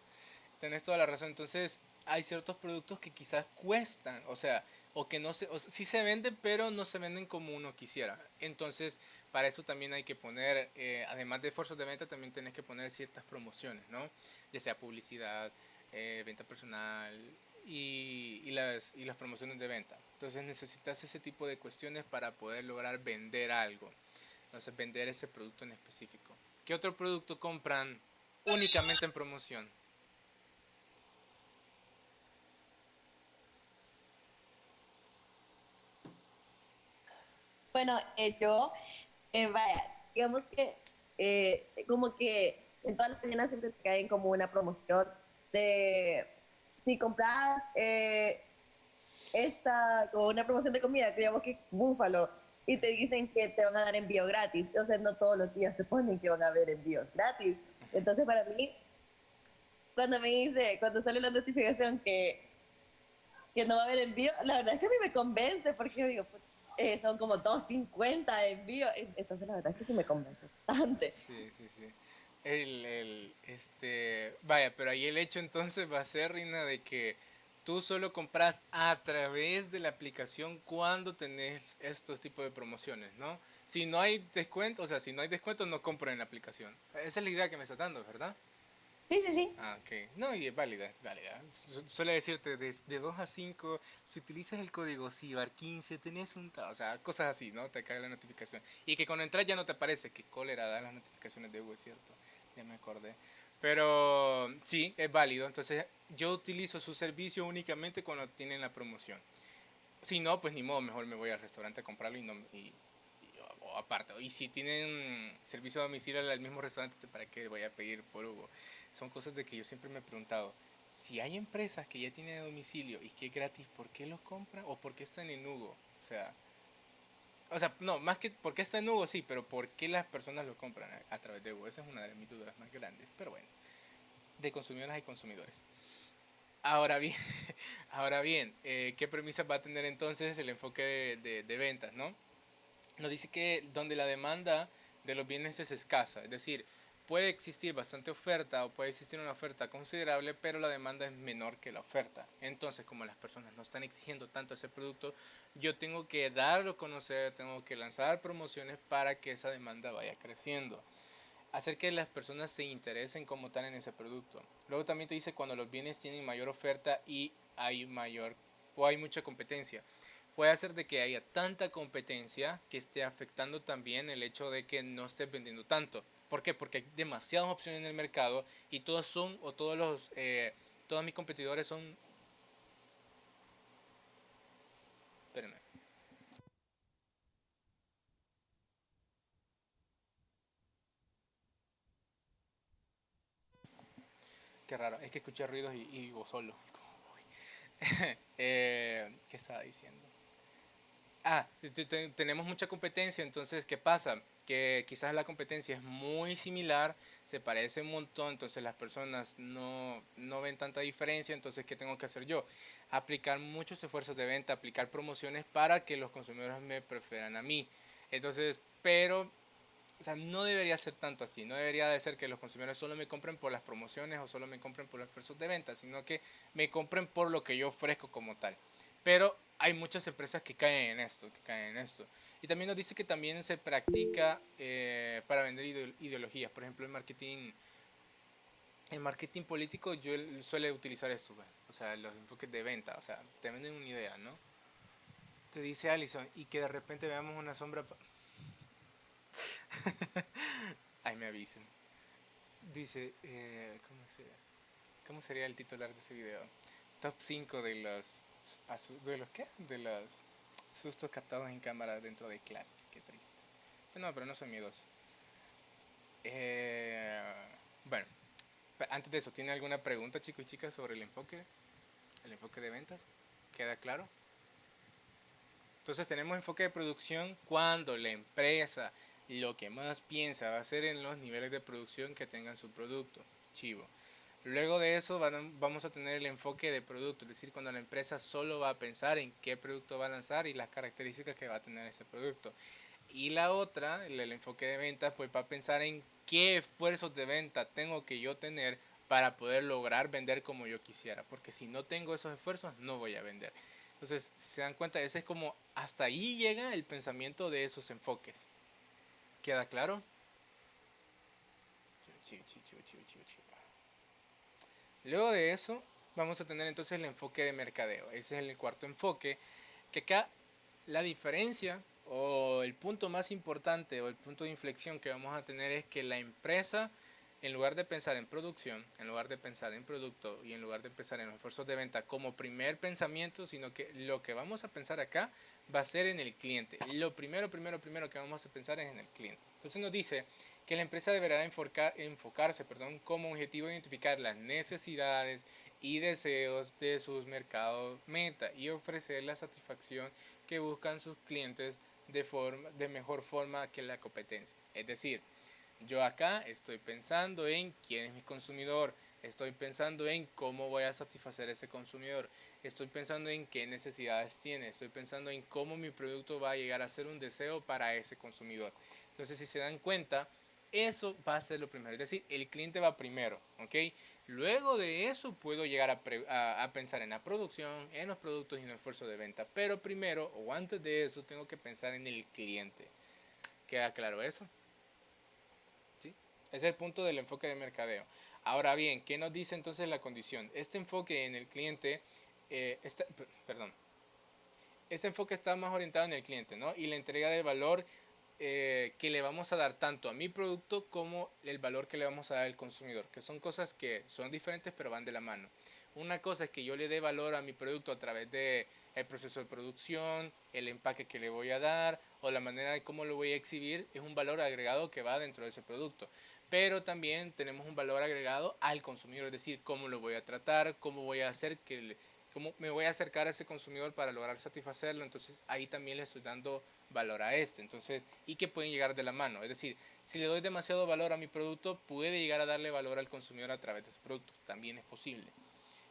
Tenés toda la razón, entonces hay ciertos productos que quizás cuestan, o sea, o que no se, o sea, sí se venden, pero no se venden como uno quisiera. Entonces, para eso también hay que poner, además de esfuerzos de venta, también tenés que poner ciertas promociones, ¿no? Ya sea publicidad, venta personal y las promociones de venta. Entonces necesitas ese tipo de cuestiones para poder lograr vender algo. Entonces, vender ese producto en específico. ¿Qué otro producto compran únicamente en promoción? Bueno, vaya, digamos que como que en todas las páginas siempre te caen como una promoción de si compras como una promoción de comida, digamos que Búfalo, y te dicen que te van a dar envío gratis. O sea, no todos los días te ponen que van a haber envíos gratis. Entonces, para mí, cuando sale la notificación que no va a haber envío, la verdad es que a mí me convence, porque yo digo, pues, son como 2.50 de envío. Entonces, la verdad es que sí me convence bastante. Sí, sí, sí. Vaya, pero ahí el hecho entonces va a ser, Rina, de que tú solo compras a través de la aplicación cuando tenés estos tipos de promociones, ¿no? Si no hay descuento, o sea, si no hay descuento, no compro en la aplicación. Esa es la idea que me está dando, ¿verdad? Sí, sí, sí. Ah, ok. No, y es válida, es válida. Suele decirte de 2 a 5 si utilizas el código CIBAR15, tenés o sea, cosas así, ¿no? Te cae la notificación. Y que cuando entras ya no te aparece, que cólera dan las notificaciones de Google, es cierto. Ya me acordé. Pero sí, es válido. Entonces, yo utilizo su servicio únicamente cuando tienen la promoción. Si no, pues ni modo, mejor me voy al restaurante a comprarlo o aparte. Y si tienen servicio a domicilio al mismo restaurante, ¿para qué voy a pedir por Hugo? Son cosas de que yo siempre me he preguntado. Si hay empresas que ya tienen domicilio y que es gratis, ¿por qué los compran? ¿O por qué están en Hugo? O sea, no, más que por qué está en Hugo, sí, pero ¿por qué las personas lo compran a través de Hugo? Esa es una de mis dudas más grandes. Pero bueno, de consumidores hay consumidores. Ahora bien, ahora bien, ¿qué premisas va a tener entonces el enfoque de ventas, no? Nos dice que donde la demanda de los bienes es escasa, es decir, puede existir bastante oferta o puede existir una oferta considerable, pero la demanda es menor que la oferta. Entonces, como las personas no están exigiendo tanto ese producto, yo tengo que darlo a conocer, tengo que lanzar promociones para que esa demanda vaya creciendo. Hacer que las personas se interesen como tal en ese producto. Luego también te dice cuando los bienes tienen mayor oferta y hay mucha competencia. Puede hacer de que haya tanta competencia que esté afectando también el hecho de que no estés vendiendo tanto. ¿Por qué? Porque hay demasiadas opciones en el mercado y todos son, o todos mis competidores son, espérenme, qué raro, es que escuché ruidos y vivo solo. ¿Qué estaba diciendo? Si tenemos mucha competencia, entonces, ¿qué pasa? Que quizás la competencia es muy similar, se parece un montón, entonces las personas no ven tanta diferencia, entonces, ¿qué tengo que hacer yo? Aplicar muchos esfuerzos de venta, aplicar promociones para que los consumidores me prefieran a mí. Entonces, pero, o sea, no debería ser tanto así, no debería de ser que los consumidores solo me compren por las promociones o solo me compren por los esfuerzos de venta, sino que me compren por lo que yo ofrezco como tal. Pero hay muchas empresas que caen en esto, que caen en esto. Y también nos dice que también se practica para vender ideologías. Por ejemplo, el marketing político yo suele utilizar esto, güey. O sea, los enfoques de venta. O sea, te venden una idea, ¿no? Te dice Allison y que de repente veamos una sombra. Ahí me avisen. Dice, ¿cómo sería el titular de ese video? Top 5 ¿de los qué? De los sustos captados en cámara dentro de clases. Qué triste. No, pero no soy miedoso. antes de eso, ¿tiene alguna pregunta, chicos y chicas, sobre el enfoque? El enfoque de ventas. ¿Queda claro? Entonces tenemos enfoque de producción cuando la empresa lo que más piensa va a ser en los niveles de producción que tengan su producto. Chivo. Luego de eso vamos a tener el enfoque de producto, es decir, cuando la empresa solo va a pensar en qué producto va a lanzar y las características que va a tener ese producto. Y la otra, el enfoque de ventas, pues va a pensar en qué esfuerzos de venta tengo que yo tener para poder lograr vender como yo quisiera. Porque si no tengo esos esfuerzos, no voy a vender. Entonces, si se dan cuenta, ese es como hasta ahí llega el pensamiento de esos enfoques. ¿Queda claro? Luego de eso, vamos a tener entonces el enfoque de mercadeo. Ese es el cuarto enfoque, que acá la diferencia o el punto más importante o el punto de inflexión que vamos a tener es que la empresa, en lugar de pensar en producción, en lugar de pensar en producto y en lugar de pensar en los esfuerzos de venta como primer pensamiento, sino que lo que vamos a pensar acá va a ser en el cliente. Lo primero que vamos a pensar es en el cliente. Entonces nos dice que la empresa deberá enfocarse como objetivo identificar las necesidades y deseos de sus mercados meta y ofrecer la satisfacción que buscan sus clientes de mejor forma que la competencia. Es decir, yo acá estoy pensando en quién es mi consumidor, estoy pensando en cómo voy a satisfacer a ese consumidor, estoy pensando en qué necesidades tiene, estoy pensando en cómo mi producto va a llegar a ser un deseo para ese consumidor. Entonces, si se dan cuenta, eso va a ser lo primero, es decir, el cliente va primero, ¿ok? Luego de eso puedo llegar a pensar en la producción, en los productos y en el esfuerzo de venta, pero primero o antes de eso tengo que pensar en el cliente. ¿Queda claro eso? ¿Sí? Ese es el punto del enfoque de mercadeo. Ahora bien, ¿qué nos dice entonces la condición? Este enfoque en el cliente, este enfoque está más orientado en el cliente, ¿no? Y la entrega de valor que le vamos a dar tanto a mi producto como el valor que le vamos a dar al consumidor, que son cosas que son diferentes pero van de la mano. Una cosa es que yo le dé valor a mi producto a través de el proceso de producción, el empaque que le voy a dar o la manera de cómo lo voy a exhibir, es un valor agregado que va dentro de ese producto. Pero también tenemos un valor agregado al consumidor, es decir, cómo lo voy a tratar, cómo voy a hacer cómo me voy a acercar a ese consumidor para lograr satisfacerlo. Entonces ahí también le estoy dando valor a este. Entonces, y que pueden llegar de la mano. Es decir, si le doy demasiado valor a mi producto, puede llegar a darle valor al consumidor a través de ese producto. También es posible.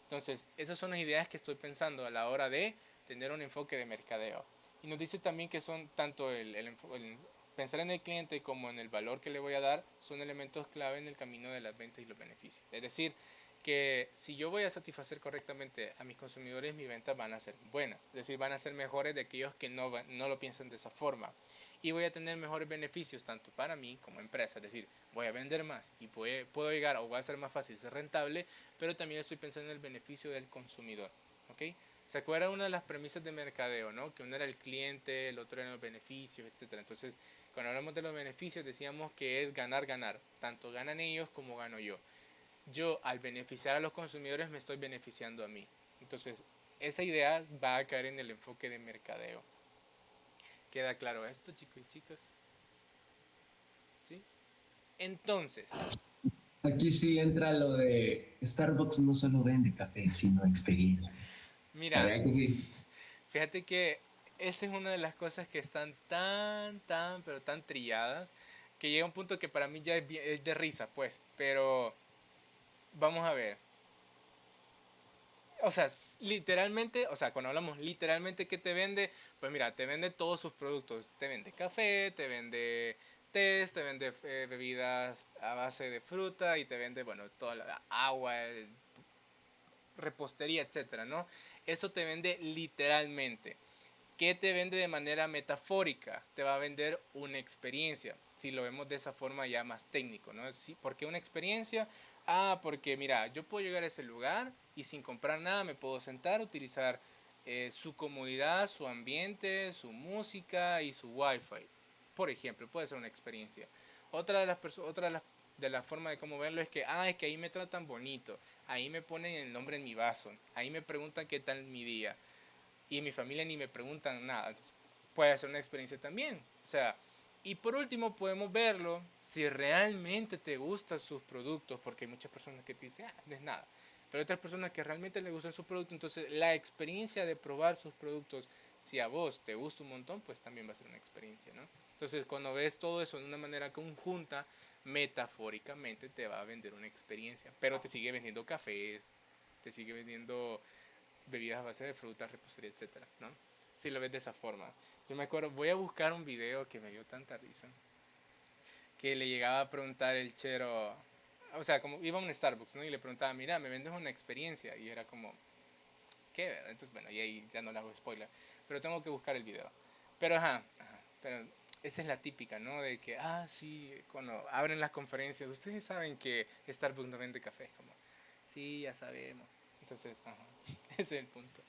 Entonces, esas son las ideas que estoy pensando a la hora de tener un enfoque de mercadeo. Y nos dice también que son tanto el pensar en el cliente como en el valor que le voy a dar, son elementos clave en el camino de las ventas y los beneficios. Es decir, que si yo voy a satisfacer correctamente a mis consumidores, mis ventas van a ser buenas. Es decir, van a ser mejores de aquellos que no lo piensan de esa forma. Y voy a tener mejores beneficios tanto para mí como empresa. Es decir, voy a vender más y puedo llegar o va a ser más fácil ser rentable, pero también estoy pensando en el beneficio del consumidor. ¿Ok? ¿Se acuerdan una de las premisas de mercadeo, ¿no? Que uno era el cliente, el otro eran los beneficios, etc. Entonces, cuando hablamos de los beneficios, decíamos que es ganar, ganar. Tanto ganan ellos como gano yo. Yo, al beneficiar a los consumidores, me estoy beneficiando a mí. Entonces, esa idea va a caer en el enfoque de mercadeo. ¿Queda claro esto, chicos y chicas? ¿Sí? Entonces, Aquí sí entra lo de Starbucks no solo vende café, sino experiencia. mira, ¿Verdad que sí? fíjate que esa es una de las cosas que están pero tan trilladas, que llega un punto que para mí ya es de risa, pues. Pero, vamos a ver. O sea, literalmente, o sea, cuando hablamos literalmente, ¿qué te vende? Pues mira, te vende todos sus productos. Te vende café, te vende tés, te vende bebidas a base de fruta y te vende, bueno, toda la agua, repostería, etcétera, ¿no? Eso te vende literalmente. ¿Qué te vende de manera metafórica? Te va a vender una experiencia, si lo vemos de esa forma ya más técnico, ¿no? ¿Por qué una experiencia? Ah, porque mira, yo puedo llegar a ese lugar y sin comprar nada me puedo sentar, utilizar su comodidad, su ambiente, su música y su wifi. Por ejemplo, puede ser una experiencia. Otra de las formas de cómo verlo es que, es que ahí me tratan bonito, ahí me ponen el nombre en mi vaso, ahí me preguntan qué tal mi día y en mi familia ni me preguntan nada. Entonces, puede ser una experiencia también. O sea, Y por último podemos verlo si realmente te gustan sus productos, porque hay muchas personas que te dicen, no es nada. Pero hay otras personas que realmente les gustan sus productos, entonces la experiencia de probar sus productos, si a vos te gusta un montón, pues también va a ser una experiencia, ¿no? Entonces cuando ves todo eso de una manera conjunta, metafóricamente te va a vender una experiencia, pero te sigue vendiendo cafés, te sigue vendiendo bebidas a base de frutas, repostería, etcétera, ¿no? Si lo ves de esa forma. Yo me acuerdo, voy a buscar un video que me dio tanta risa, que le llegaba a preguntar el chero, o sea, como iba a un Starbucks, ¿no? Y le preguntaba, mira, me vendes una experiencia, y era como, ¿qué? Entonces, bueno, y ahí ya no le hago spoiler, pero tengo que buscar el video. Pero, pero esa es la típica, ¿no? De que, sí, cuando abren las conferencias, ustedes saben que Starbucks no vende café, como, sí, ya sabemos. Entonces, ese es el punto.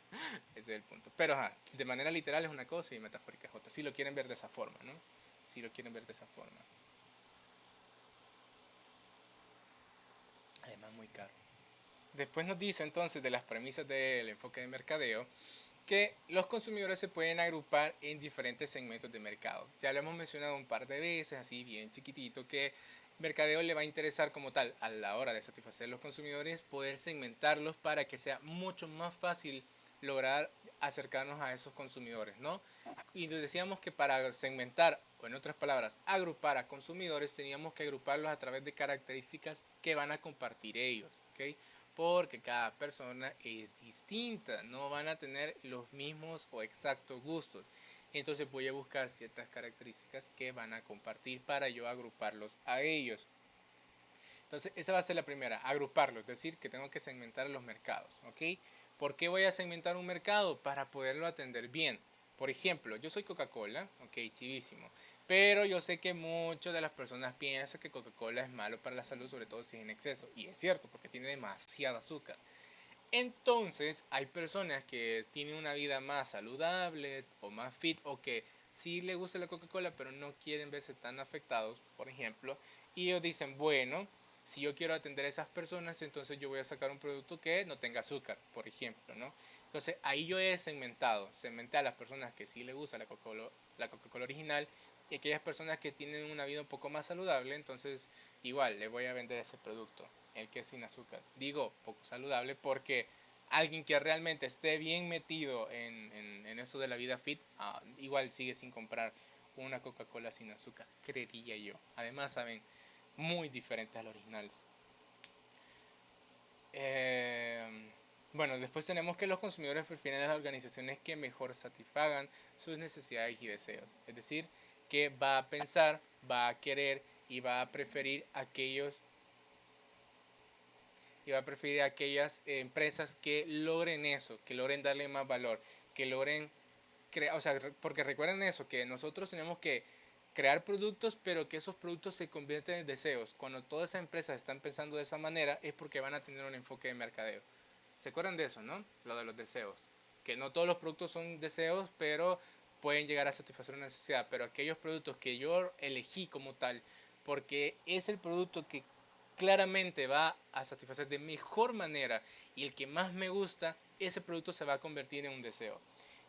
Ese es el punto. Pero, de manera literal es una cosa y metafórica es otra. Si lo quieren ver de esa forma, ¿no? Si lo quieren ver de esa forma. Además, muy caro. Después nos dice entonces de las premisas del enfoque de mercadeo que los consumidores se pueden agrupar en diferentes segmentos de mercado. Ya lo hemos mencionado un par de veces, así bien chiquitito, que mercadeo le va a interesar como tal a la hora de satisfacer a los consumidores, poder segmentarlos para que sea mucho más fácil lograr acercarnos a esos consumidores, ¿no? Y decíamos que para segmentar, o en otras palabras, agrupar a consumidores, teníamos que agruparlos a través de características que van a compartir ellos, ¿ok? Porque cada persona es distinta, no van a tener los mismos o exactos gustos. Entonces voy a buscar ciertas características que van a compartir para yo agruparlos a ellos. Entonces esa va a ser la primera, agruparlos, es decir, que tengo que segmentar los mercados, ¿ok? ¿Por qué voy a segmentar un mercado? Para poderlo atender bien. Por ejemplo, yo soy Coca-Cola, ok, chivísimo. Pero yo sé que muchas de las personas piensan que Coca-Cola es malo para la salud, sobre todo si es en exceso. Y es cierto, porque tiene demasiado azúcar. Entonces, hay personas que tienen una vida más saludable o más fit, o que sí les gusta la Coca-Cola, pero no quieren verse tan afectados, por ejemplo. Y ellos dicen, bueno, si yo quiero atender a esas personas, entonces yo voy a sacar un producto que no tenga azúcar, por ejemplo, ¿no? Entonces, ahí yo he segmenté a las personas que sí les gusta la Coca-Cola original, y aquellas personas que tienen una vida un poco más saludable, entonces igual les voy a vender ese producto, el que es sin azúcar. Digo poco saludable porque alguien que realmente esté bien metido en eso de la vida fit, igual sigue sin comprar una Coca-Cola sin azúcar, creería yo. Además saben muy diferentes a los originales. Bueno, después tenemos que los consumidores prefieren a las organizaciones que mejor satisfagan sus necesidades y deseos. Es decir, que va a pensar, va a querer y va a preferir aquellas empresas que logren eso, que logren darle más valor, que logren crear, o sea, porque recuerden eso, que nosotros tenemos que crear productos, pero que esos productos se convierten en deseos. Cuando todas esas empresas están pensando de esa manera es porque van a tener un enfoque de mercadeo. ¿Se acuerdan de eso, no? Lo de los deseos. Que no todos los productos son deseos, pero pueden llegar a satisfacer una necesidad. Pero aquellos productos que yo elegí como tal, porque es el producto que claramente va a satisfacer de mejor manera y el que más me gusta, ese producto se va a convertir en un deseo.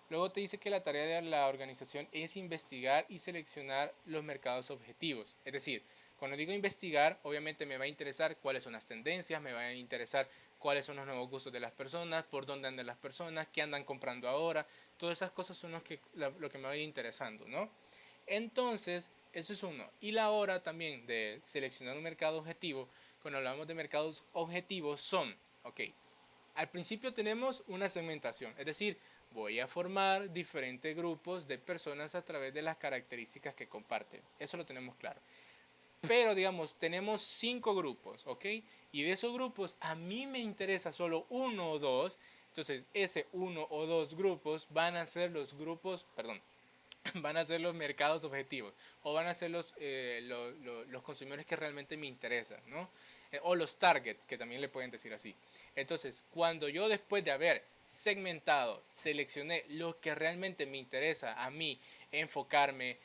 Luego te dice que la tarea de la organización es investigar y seleccionar los mercados objetivos. Es decir, cuando digo investigar, obviamente me va a interesar cuáles son las tendencias, me va a interesar cuáles son los nuevos gustos de las personas, por dónde andan las personas, qué andan comprando ahora. Todas esas cosas son lo que me va a ir interesando, ¿no? Entonces, eso es uno. Y la hora también de seleccionar un mercado objetivo, cuando hablamos de mercados objetivos, son, ok, al principio tenemos una segmentación, es decir, voy a formar diferentes grupos de personas a través de las características que comparten. Eso lo tenemos claro. Pero digamos, tenemos 5 grupos, ¿ok? Y de esos grupos a mí me interesa solo uno o dos. Entonces, ese uno o dos grupos van a ser los grupos, perdón, van a ser los mercados objetivos. O van a ser los consumidores que realmente me interesan, ¿no? O los targets, que también le pueden decir así. Entonces, cuando yo después de haber segmentado, seleccioné lo que realmente me interesa a mí, enfocarme,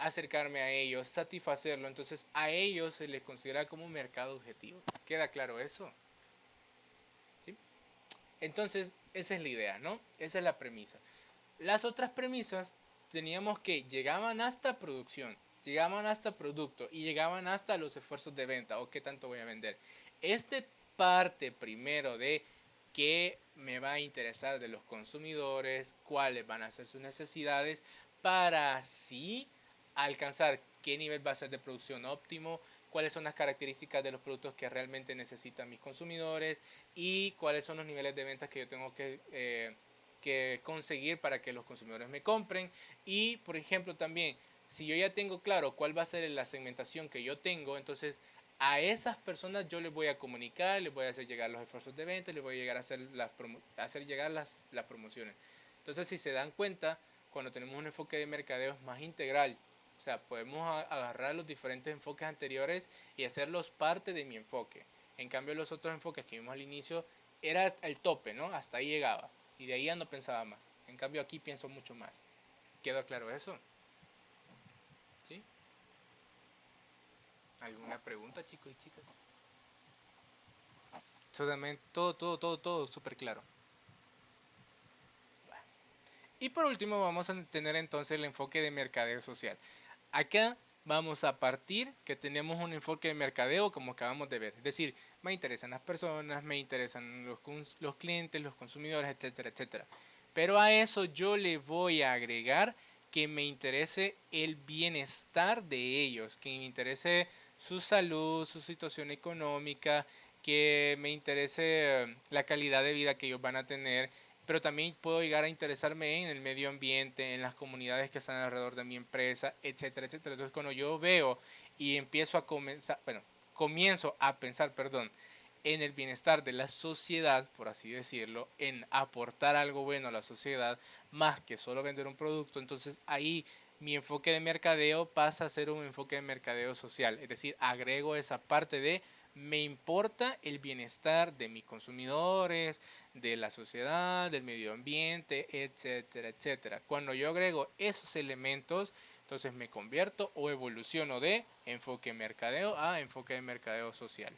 acercarme a ellos, satisfacerlo, entonces a ellos se les considera como un mercado objetivo. ¿Queda claro eso? ¿Sí? Entonces, esa es la idea, ¿no? Esa es la premisa. Las otras premisas teníamos que llegaban hasta producción. llegaban hasta producto y llegaban hasta los esfuerzos de venta o qué tanto voy a vender. Este parte primero de qué me va a interesar de los consumidores, cuáles van a ser sus necesidades, para así alcanzar qué nivel va a ser de producción óptimo, cuáles son las características de los productos que realmente necesitan mis consumidores y cuáles son los niveles de ventas que yo tengo que conseguir para que los consumidores me compren. Y, por ejemplo, también, si yo ya tengo claro cuál va a ser la segmentación que yo tengo, entonces a esas personas yo les voy a comunicar, les voy a hacer llegar los esfuerzos de venta, les voy a llegar a hacer llegar las promociones. Entonces, si se dan cuenta, cuando tenemos un enfoque de mercadeo es más integral. O sea, podemos agarrar los diferentes enfoques anteriores y hacerlos parte de mi enfoque. En cambio, los otros enfoques que vimos al inicio era el tope, ¿no? Hasta ahí llegaba. Y de ahí ya no pensaba más. En cambio, aquí pienso mucho más. ¿Quedó claro eso? ¿Sí? ¿Alguna pregunta, chicos y chicas? Todo súper claro. Y por último vamos a tener entonces el enfoque de mercadeo social. Acá vamos a partir que tenemos un enfoque de mercadeo como acabamos de ver. Es decir, me interesan las personas, me interesan los clientes, los consumidores, etcétera, etcétera. Pero a eso yo le voy a agregar que me interese el bienestar de ellos, que me interese su salud, su situación económica, que me interese la calidad de vida que ellos van a tener, pero también puedo llegar a interesarme en el medio ambiente, en las comunidades que están alrededor de mi empresa, etcétera, etcétera. Entonces, cuando yo veo y comienzo a pensar, perdón, en el bienestar de la sociedad, por así decirlo, en aportar algo bueno a la sociedad, más que solo vender un producto, entonces ahí mi enfoque de mercadeo pasa a ser un enfoque de mercadeo social, es decir, agrego esa parte de me importa el bienestar de mis consumidores, de la sociedad, del medio ambiente, etcétera, etcétera. Cuando yo agrego esos elementos, entonces me convierto o evoluciono de enfoque mercadeo a enfoque de mercadeo social.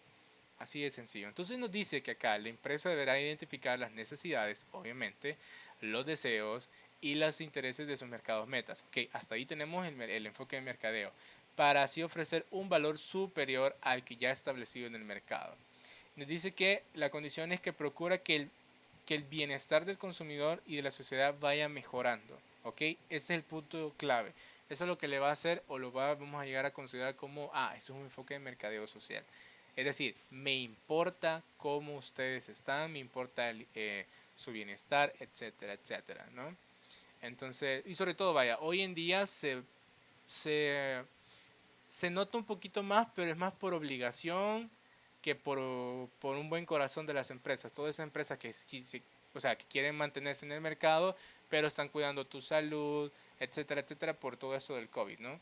Así de sencillo. Entonces nos dice que acá la empresa deberá identificar las necesidades, obviamente, los deseos y los intereses de sus mercados metas. Ok, hasta ahí tenemos el enfoque de mercadeo, para así ofrecer un valor superior al que ya establecido en el mercado. Nos dice que la condición es que procura que el bienestar del consumidor y de la sociedad vaya mejorando. ¿Ok? Ese es el punto clave. Eso es lo que le va a hacer o vamos a llegar a considerar como, esto es un enfoque de mercadeo social. Es decir, me importa cómo ustedes están, me importa su bienestar, etcétera, etcétera, ¿no? Entonces, y sobre todo, vaya, hoy en día se nota un poquito más, pero es más por obligación que por un buen corazón de las empresas. Todas esas empresas que quieren mantenerse en el mercado, pero están cuidando tu salud, etcétera, etcétera, por todo eso del COVID, ¿no?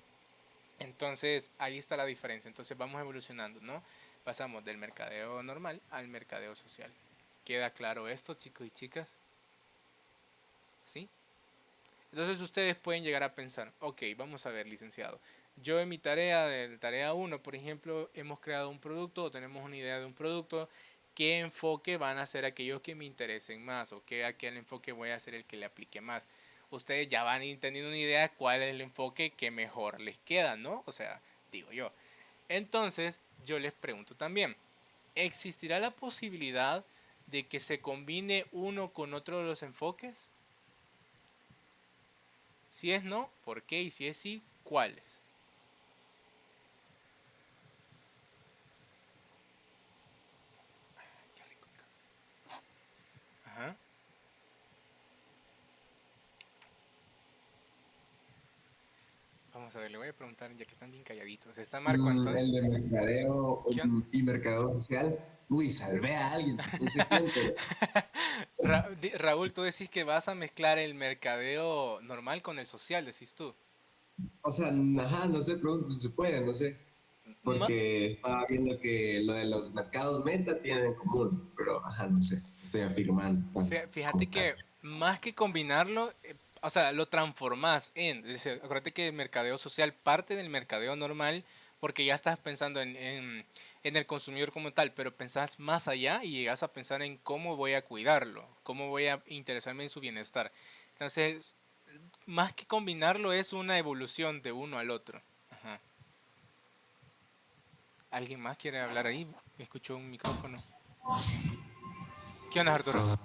Entonces, ahí está la diferencia. Entonces, vamos evolucionando, ¿no? Pasamos del mercadeo normal al mercadeo social. ¿Queda claro esto, chicos y chicas? ¿Sí? Entonces ustedes pueden llegar a pensar, ok, vamos a ver, licenciado. Yo en mi tarea 1, por ejemplo, hemos creado un producto o tenemos una idea de un producto. ¿Qué enfoque van a ser aquellos que me interesen más? ¿O aquel enfoque voy a ser el que le aplique más? Ustedes ya van teniendo una idea de cuál es el enfoque que mejor les queda, ¿no? O sea, digo yo. Entonces, yo les pregunto también, ¿existirá la posibilidad de que se combine uno con otro de los enfoques? Si es no, ¿por qué? Y si es sí, ¿cuáles? Qué rico el café. Ajá. Vamos a ver, le voy a preguntar, ya que están bien calladitos. ¿Está Marco Antonio? El de mercadeo y mercadeo social. Uy, salvé a alguien, no sé quién, pero... Raúl, tú decís que vas a mezclar el mercadeo normal con el social, decís tú. O sea, ajá, no sé, pregunto si se puede, no sé. Porque estaba viendo que lo de los mercados meta tienen en común, pero ajá, no sé, estoy afirmando. Fíjate que más que combinarlo, o sea, lo transformás acuérdate que el mercadeo social parte del mercadeo normal porque ya estás pensando en el consumidor como tal, pero pensás más allá y llegas a pensar en cómo voy a cuidarlo, cómo voy a interesarme en su bienestar. Entonces, más que combinarlo es una evolución de uno al otro. Ajá. ¿Alguien más quiere hablar ahí? Escucho un micrófono. ¿Qué onda, Arturo?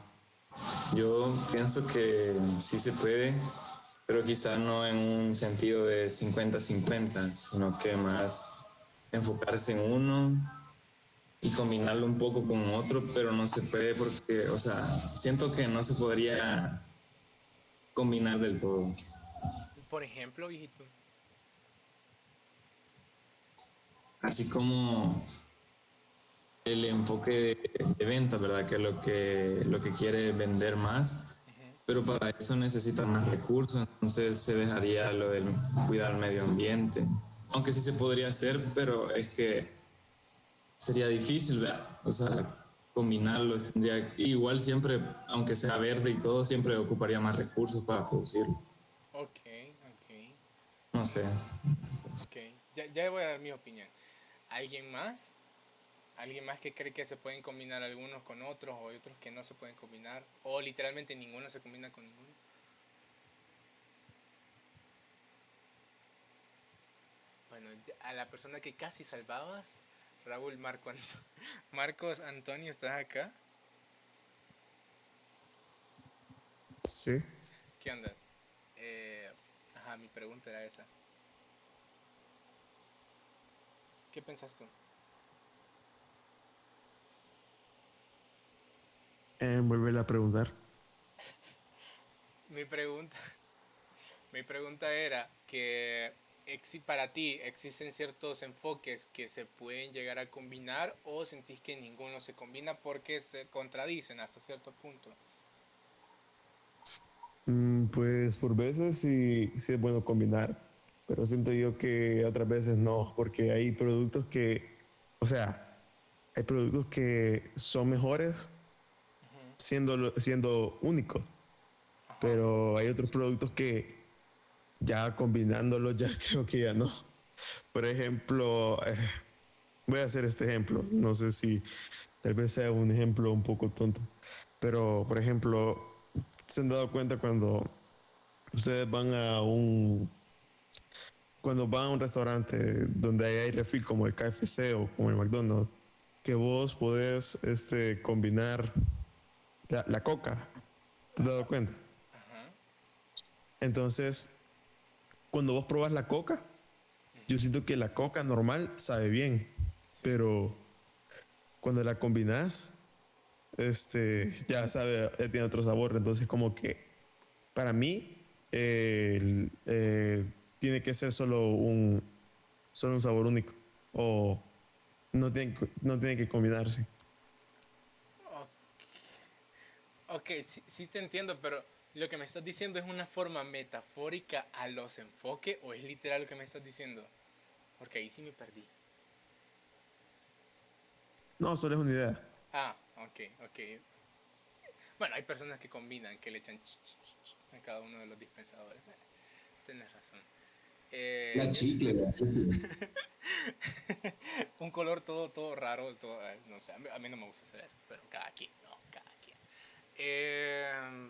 Yo pienso que sí se puede, pero quizá no en un sentido de 50-50, sino que más enfocarse en uno y combinarlo un poco con otro, pero no se puede porque, o sea, siento que no se podría combinar del todo. Por ejemplo, viejito. Así como el enfoque de venta, ¿verdad? Que lo que quiere vender más, pero para eso necesita más recursos, entonces se dejaría lo del cuidar el medio ambiente. Aunque sí se podría hacer, pero es que sería difícil, ¿verdad? O sea, combinarlos tendría igual siempre, aunque sea verde y todo, siempre ocuparía más recursos para producirlo. Ok, ok, No sé. ok. Ya voy a dar mi opinión. ¿Alguien más? ¿Alguien más que cree que se pueden combinar algunos con otros o hay otros que no se pueden combinar? O literalmente ninguno se combina con ninguno. Bueno, a la persona que casi salvabas, Raúl Marcos Antonio, ¿estás acá? Sí. ¿Qué andas? Ajá, mi pregunta era esa. ¿Qué pensás tú? Volver a preguntar. Mi pregunta, mi pregunta era que para ti existen ciertos enfoques que se pueden llegar a combinar o sentís que ninguno se combina porque se contradicen hasta cierto punto. Pues por veces sí es bueno combinar, pero siento yo que otras veces no, porque hay productos que, o sea, hay productos que son mejores siendo únicos, Ajá. pero hay otros productos que ya combinándolos ya creo que ya no. Por ejemplo, voy a hacer este ejemplo, no sé si tal vez sea un ejemplo un poco tonto, pero por ejemplo, ¿se han dado cuenta ustedes van cuando van a un restaurante donde hay refil como el KFC o como el McDonald's, que vos podés combinar la coca? ¿Te has dado cuenta? Ajá. Entonces, cuando vos probas la coca, yo siento que la coca normal sabe bien, Sí. pero cuando la combinas, ya sabe, ya tiene otro sabor. Entonces, como que para mí, tiene que ser solo un sabor único. O no tiene que combinarse. Ok, sí, sí te entiendo, pero lo que me estás diciendo es una forma metafórica a los enfoques o es literal lo que me estás diciendo. Porque ahí sí me perdí. No, solo es una idea. Ah, ok, ok. Bueno, hay personas que combinan, que le echan a cada uno de los dispensadores. Tienes razón. La Eh, chicle, la chicle. un color todo raro, todo, no sé, a mí no me gusta hacer eso, pero cada quien, no, cada quien.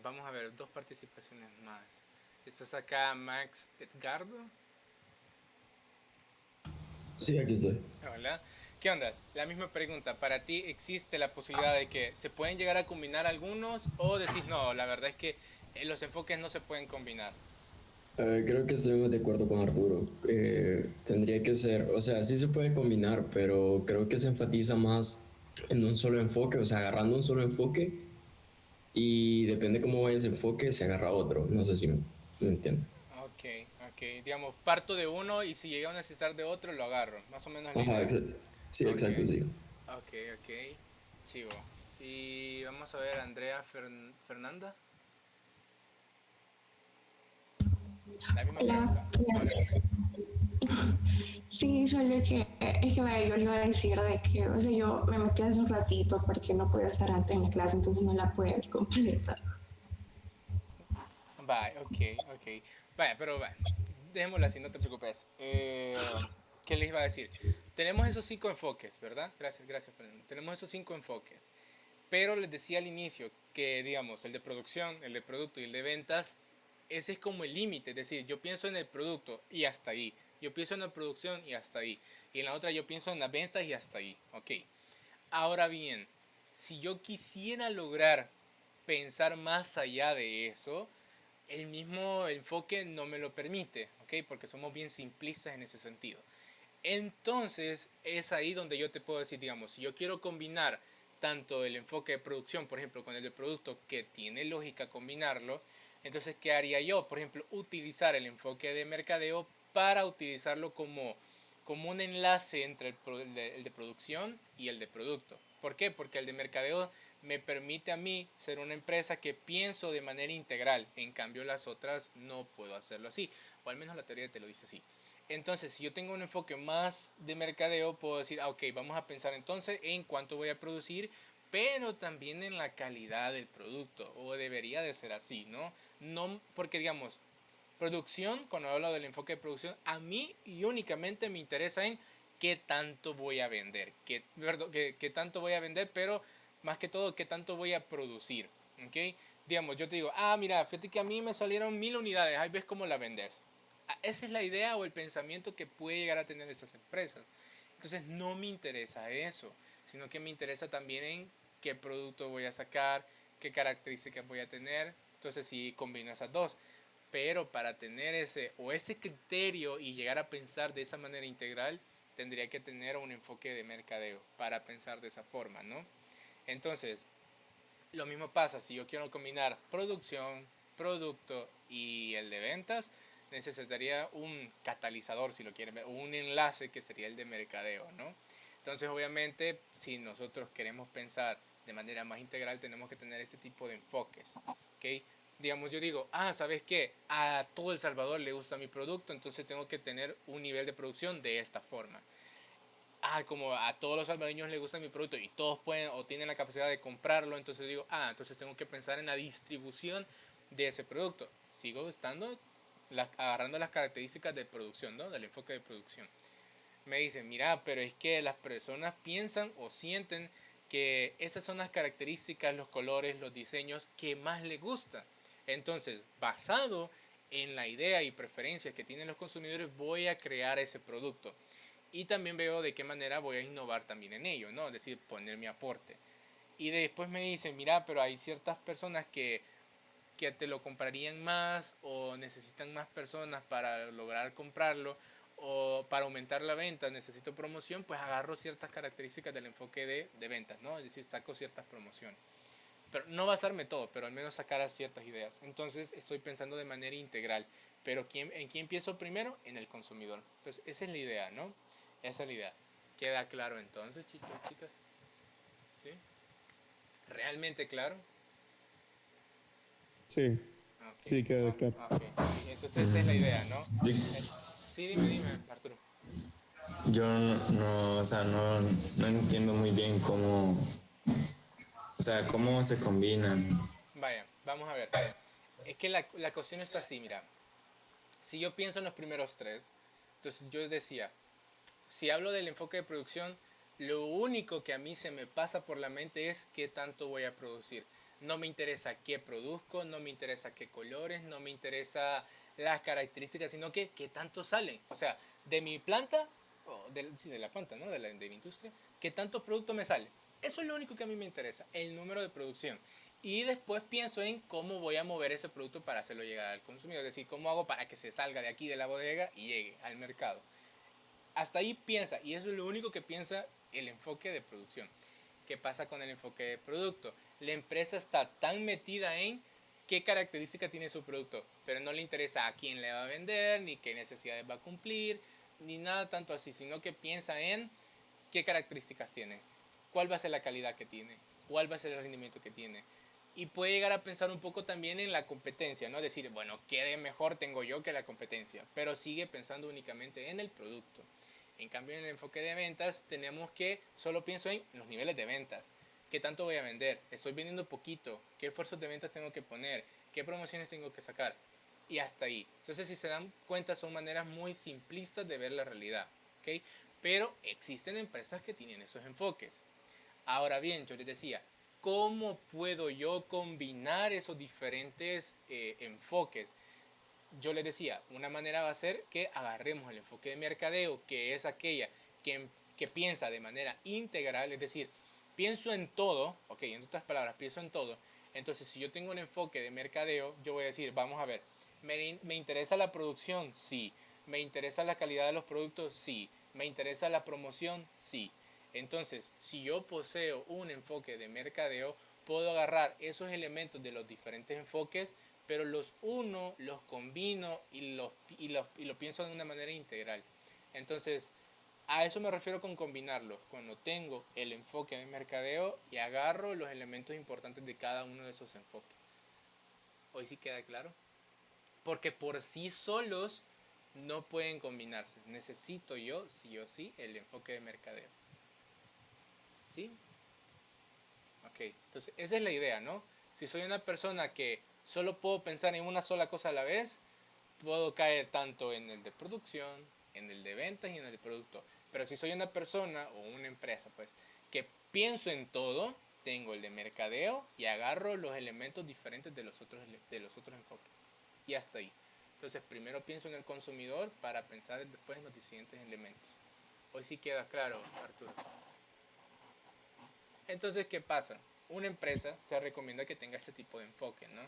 Vamos a ver, dos participaciones más. Estás acá, Max Edgardo. Sí, aquí estoy. Hola. ¿Qué onda? La misma pregunta. ¿Para ti existe la posibilidad de que se pueden llegar a combinar algunos o decís no, la verdad es que los enfoques no se pueden combinar? Creo que estoy de acuerdo con Arturo. Tendría que ser, o sea, sí se puede combinar, pero creo que se enfatiza más en un solo enfoque, o sea, agarrando un solo enfoque y depende cómo vaya ese enfoque, se agarra otro. No sé si me entiendo. Ok, ok. Digamos, parto de uno y si llega a necesitar de otro, lo agarro. Más o menos la Ajá, idea. sí, Ok, exacto, sí. ok, ok. Chivo. Y vamos a ver, Andrea Fernanda. La misma Hola. pregunta. Hola. Sí, solo que es que yo le iba a decir de que, o sea, yo me metí hace un ratito porque no podía estar antes en la clase, entonces no la pude completar. Vale, ok, ok. Vaya, pero vaya, dejémoslo así, no te preocupes. ¿Qué les iba a decir? Tenemos esos 5 enfoques, ¿verdad? Gracias, gracias, Fernando. Tenemos esos 5 enfoques. Pero les decía al inicio que, digamos, el de producción, el de producto y el de ventas, ese es como el límite. Es decir, yo pienso en el producto y hasta ahí. Yo pienso en la producción y hasta ahí. Y en la otra yo pienso en las ventas y hasta ahí. Ok. Ahora bien, si yo quisiera lograr pensar más allá de eso, el mismo enfoque no me lo permite, ¿ok? Porque somos bien simplistas en ese sentido. Entonces es ahí donde yo te puedo decir, digamos, si yo quiero combinar tanto el enfoque de producción, por ejemplo, con el de producto, que tiene lógica combinarlo, entonces, ¿qué haría yo? Por ejemplo, utilizar el enfoque de mercadeo para utilizarlo como un enlace entre el de producción y el de producto. ¿Por qué? Porque el de mercadeo me permite a mí ser una empresa que pienso de manera integral. En cambio, las otras no puedo hacerlo así. O al menos la teoría te lo dice así. Entonces, si yo tengo un enfoque más de mercadeo, puedo decir, ok, vamos a pensar entonces en cuánto voy a producir, pero también en la calidad del producto, o debería de ser así, ¿no? No, porque digamos, producción, cuando hablo del enfoque de producción, a mí y únicamente me interesa en qué tanto voy a vender, qué tanto voy a vender, pero más que todo, qué tanto voy a producir, ¿ok? Digamos, yo te digo, mira, fíjate que a mí me salieron 1000 unidades, ahí ves cómo la vendes. Esa es la idea o el pensamiento que puede llegar a tener esas empresas. Entonces no me interesa eso, sino que me interesa también en qué producto voy a sacar, qué características voy a tener. Entonces sí combino esas dos. Pero para tener ese criterio y llegar a pensar de esa manera integral, tendría que tener un enfoque de mercadeo para pensar de esa forma, ¿no? Entonces, lo mismo pasa si yo quiero combinar producción, producto y el de ventas, necesitaría un catalizador, si lo quieren ver, o un enlace que sería el de mercadeo, ¿no? Entonces, obviamente, si nosotros queremos pensar de manera más integral, tenemos que tener este tipo de enfoques, ¿ok? Digamos, yo digo, ¿sabes qué? A todo El Salvador le gusta mi producto, entonces tengo que tener un nivel de producción de esta forma. Como a todos los salvadoreños les gusta mi producto y todos pueden o tienen la capacidad de comprarlo, entonces digo, entonces tengo que pensar en la distribución de ese producto. Sigo estando agarrando las características de producción, ¿no? Del enfoque de producción. Me dicen, mira, pero es que las personas piensan o sienten que esas son las características, los colores, los diseños que más les gustan. Entonces, basado en la idea y preferencias que tienen los consumidores, voy a crear ese producto. Y también veo de qué manera voy a innovar también en ello, ¿no? Es decir, poner mi aporte. Y después me dicen, mira, pero hay ciertas personas que te lo comprarían más o necesitan más personas para lograr comprarlo o para aumentar la venta necesito promoción, pues agarro ciertas características del enfoque de ventas, ¿no? Es decir, saco ciertas promociones. Pero no basarme todo, pero al menos sacar ciertas ideas. Entonces estoy pensando de manera integral. Pero ¿en quién pienso primero? En el consumidor. Entonces esa es la idea, ¿no? Esa es la idea. ¿Queda claro entonces, chicos, chicas? ¿Sí? ¿Realmente claro? Sí, Okay. sí, queda claro. Okay. Entonces esa es la idea, ¿no? Sí, dime, Arturo. Yo no, o sea, no entiendo muy bien cómo, o sea, cómo se combinan. Vaya, vamos a ver. Es que la cuestión está así, mira. Si yo pienso en los primeros tres, entonces yo decía, si hablo del enfoque de producción, lo único que a mí se me pasa por la mente es qué tanto voy a producir. No me interesa qué produzco, no me interesa qué colores, no me interesa las características, sino que qué tanto salen. O sea, de mi planta, sí, de la planta, ¿no? De la industria, qué tanto producto me sale. Eso es lo único que a mí me interesa, el número de producción. Y después pienso en cómo voy a mover ese producto para hacerlo llegar al consumidor. Es decir, cómo hago para que se salga de aquí de la bodega y llegue al mercado. Hasta ahí piensa, y eso es lo único que piensa el enfoque de producción. ¿Qué pasa con el enfoque de producto? La empresa está tan metida en qué características tiene su producto, pero no le interesa a quién le va a vender, ni qué necesidades va a cumplir, ni nada tanto así, sino que piensa en qué características tiene, cuál va a ser la calidad que tiene, cuál va a ser el rendimiento que tiene. Y puede llegar a pensar un poco también en la competencia, ¿no? Decir, bueno, ¿qué de mejor tengo yo que la competencia? Pero sigue pensando únicamente en el producto. En cambio, en el enfoque de ventas, tenemos que solo pienso en los niveles de ventas. ¿Qué tanto voy a vender? ¿Estoy vendiendo poquito? ¿Qué esfuerzos de ventas tengo que poner? ¿Qué promociones tengo que sacar? Y hasta ahí. Entonces, si se dan cuenta, son maneras muy simplistas de ver la realidad. ¿Ok? Pero existen empresas que tienen esos enfoques. Ahora bien, yo les decía, ¿cómo puedo yo combinar esos diferentes enfoques? yo les decía, una manera va a ser que agarremos el enfoque de mercadeo, que es aquella que piensa de manera integral, es decir, pienso en todo, ok, en otras palabras, pienso en todo. Entonces, si yo tengo un enfoque de mercadeo, yo voy a decir, vamos a ver, ¿me interesa la producción? Sí. ¿Me interesa la calidad de los productos? Sí. ¿Me interesa la promoción? Sí. Entonces, si yo poseo un enfoque de mercadeo, puedo agarrar esos elementos de los diferentes enfoques, pero los uno, los combino y lo pienso de una manera integral. Entonces, a eso me refiero con combinarlos, cuando tengo el enfoque de mercadeo y agarro los elementos importantes de cada uno de esos enfoques. ¿Hoy sí queda claro? Porque por sí solos no pueden combinarse. Necesito yo, sí o sí, el enfoque de mercadeo. ¿Sí? Ok, entonces esa es la idea, ¿no? Si soy una persona que solo puedo pensar en una sola cosa a la vez, puedo caer tanto en el de producción, en el de ventas y en el de producto. Pero si soy una persona o una empresa, pues, que pienso en todo, tengo el de mercadeo y agarro los elementos diferentes de los otros enfoques. Y hasta ahí. Entonces, primero pienso en el consumidor para pensar después en los siguientes elementos. Hoy sí queda claro, Arturo. Entonces, ¿qué pasa? Una empresa se recomienda que tenga este tipo de enfoque, ¿no?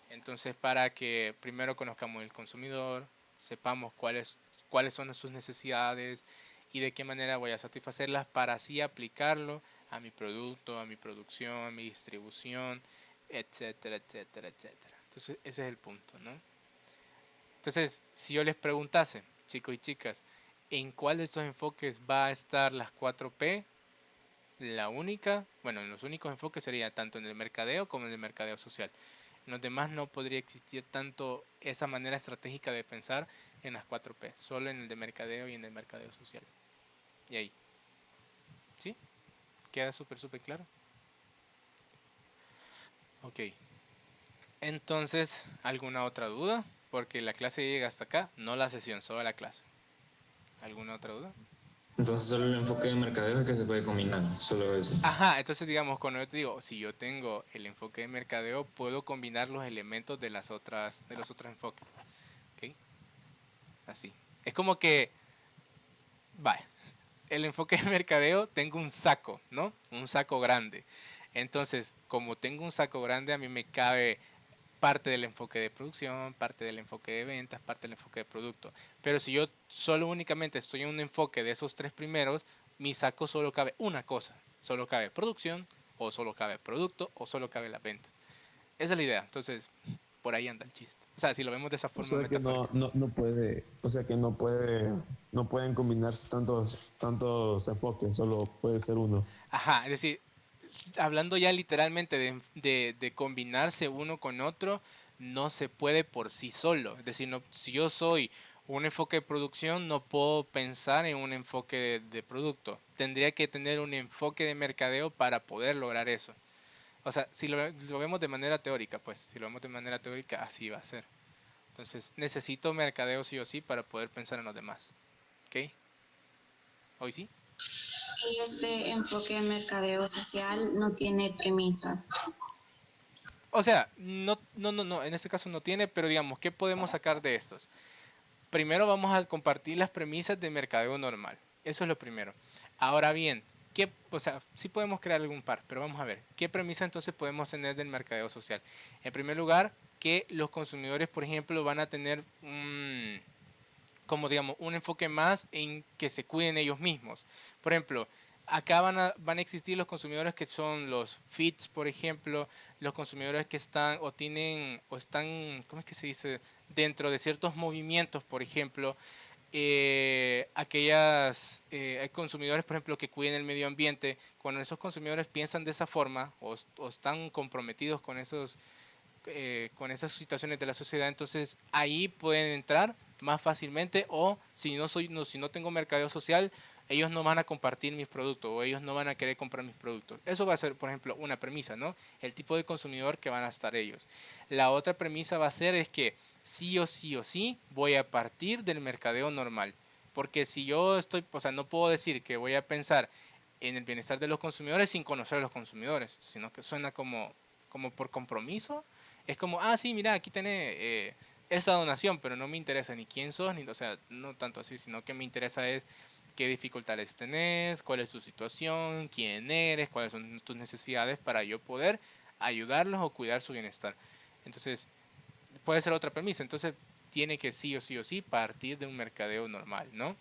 Entonces, para que primero conozcamos el consumidor, sepamos cuáles son sus necesidades y de qué manera voy a satisfacerlas para así aplicarlo a mi producto, a mi producción, a mi distribución, etcétera, etcétera, etcétera. Entonces, ese es el punto, ¿no? Entonces, si yo les preguntase, chicos y chicas, ¿en cuál de estos enfoques va a estar las 4P? La única, bueno, en los únicos enfoques sería tanto en el mercadeo como en el mercadeo social. En los demás no podría existir tanto esa manera estratégica de pensar en las 4P, solo en el de mercadeo y en el mercadeo social. Y ahí. ¿Sí? ¿Queda súper claro? Ok. Entonces, ¿alguna otra duda? Porque la clase llega hasta acá, no la sesión, solo la clase. ¿Alguna otra duda? Entonces solo el enfoque de mercadeo es que se puede combinar, solo eso. Ajá, entonces digamos, cuando yo te digo, si yo tengo el enfoque de mercadeo, puedo combinar los elementos de los otros enfoques. ¿Ok? Así. Es como que, vaya, el enfoque de mercadeo tengo un saco, ¿no? Un saco grande. Entonces, como tengo un saco grande, a mí me cabe parte del enfoque de producción, parte del enfoque de ventas, parte del enfoque de producto. Pero si yo solo únicamente estoy en un enfoque de esos tres primeros, mi saco solo cabe una cosa. Solo cabe producción, o solo cabe producto, o solo cabe las ventas. Esa es la idea. Entonces, por ahí anda el chiste. O sea, si lo vemos de esa forma metafórica. No puede, o sea que no pueden combinarse tantos enfoques, solo puede ser uno. Ajá, es decir, hablando ya literalmente de combinarse uno con otro, no se puede por sí solo. Es decir, no, si yo soy un enfoque de producción, no puedo pensar en un enfoque de producto. Tendría que tener un enfoque de mercadeo para poder lograr eso. O sea, si lo vemos de manera teórica, pues, si lo vemos de manera teórica, así va a ser. Entonces, necesito mercadeo sí o sí para poder pensar en los demás. ¿Ok? ¿Hoy sí? Y este enfoque de mercadeo social no tiene premisas. O sea, no, en este caso no tiene, pero digamos, ¿qué podemos sacar de estos? Primero vamos a compartir las premisas de mercadeo normal. Eso es lo primero. Ahora bien, o sea, sí podemos crear algún par, pero vamos a ver, ¿qué premisa entonces podemos tener del mercadeo social? En primer lugar, que los consumidores, por ejemplo, van a tener como digamos, un enfoque más en que se cuiden ellos mismos. Por ejemplo, acá van a existir los consumidores que son los fits, por ejemplo, los consumidores que están o están, ¿cómo es que se dice? Dentro de ciertos movimientos, por ejemplo, hay consumidores, por ejemplo, que cuiden el medio ambiente. Cuando esos consumidores piensan de esa forma o están comprometidos con esas situaciones de la sociedad, entonces ahí pueden entrar más fácilmente, o si no tengo mercadeo social, ellos no van a compartir mis productos o ellos no van a querer comprar mis productos. Eso va a ser, por ejemplo, una premisa, ¿no? El tipo de consumidor que van a estar ellos. La otra premisa va a ser es que sí o sí voy a partir del mercadeo normal. Porque si yo no puedo decir que voy a pensar en el bienestar de los consumidores sin conocer a los consumidores, sino que suena como por compromiso. Es como, sí, mira, aquí tenés esta donación, pero no me interesa ni quién sos, ni, o sea, no tanto así, sino que me interesa es qué dificultades tenés, cuál es tu situación, quién eres, cuáles son tus necesidades para yo poder ayudarlos o cuidar su bienestar. Entonces, puede ser otra premisa. Entonces, tiene que sí o sí partir de un mercadeo normal, ¿no?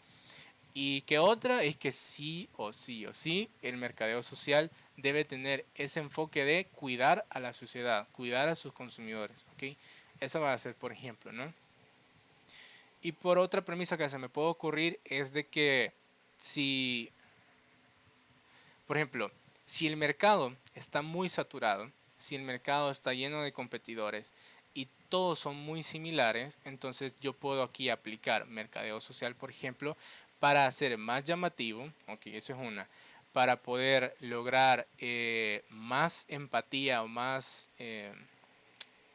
Y que otra es que sí o sí, el mercadeo social debe tener ese enfoque de cuidar a la sociedad, cuidar a sus consumidores, ¿ok? Eso va a ser, por ejemplo, ¿no? Y por otra premisa que se me puede ocurrir es de que si, por ejemplo, si el mercado está muy saturado, si el mercado está lleno de competidores y todos son muy similares, entonces yo puedo aquí aplicar mercadeo social, por ejemplo, para hacer más llamativo, ok, eso es una, para poder lograr más empatía o más,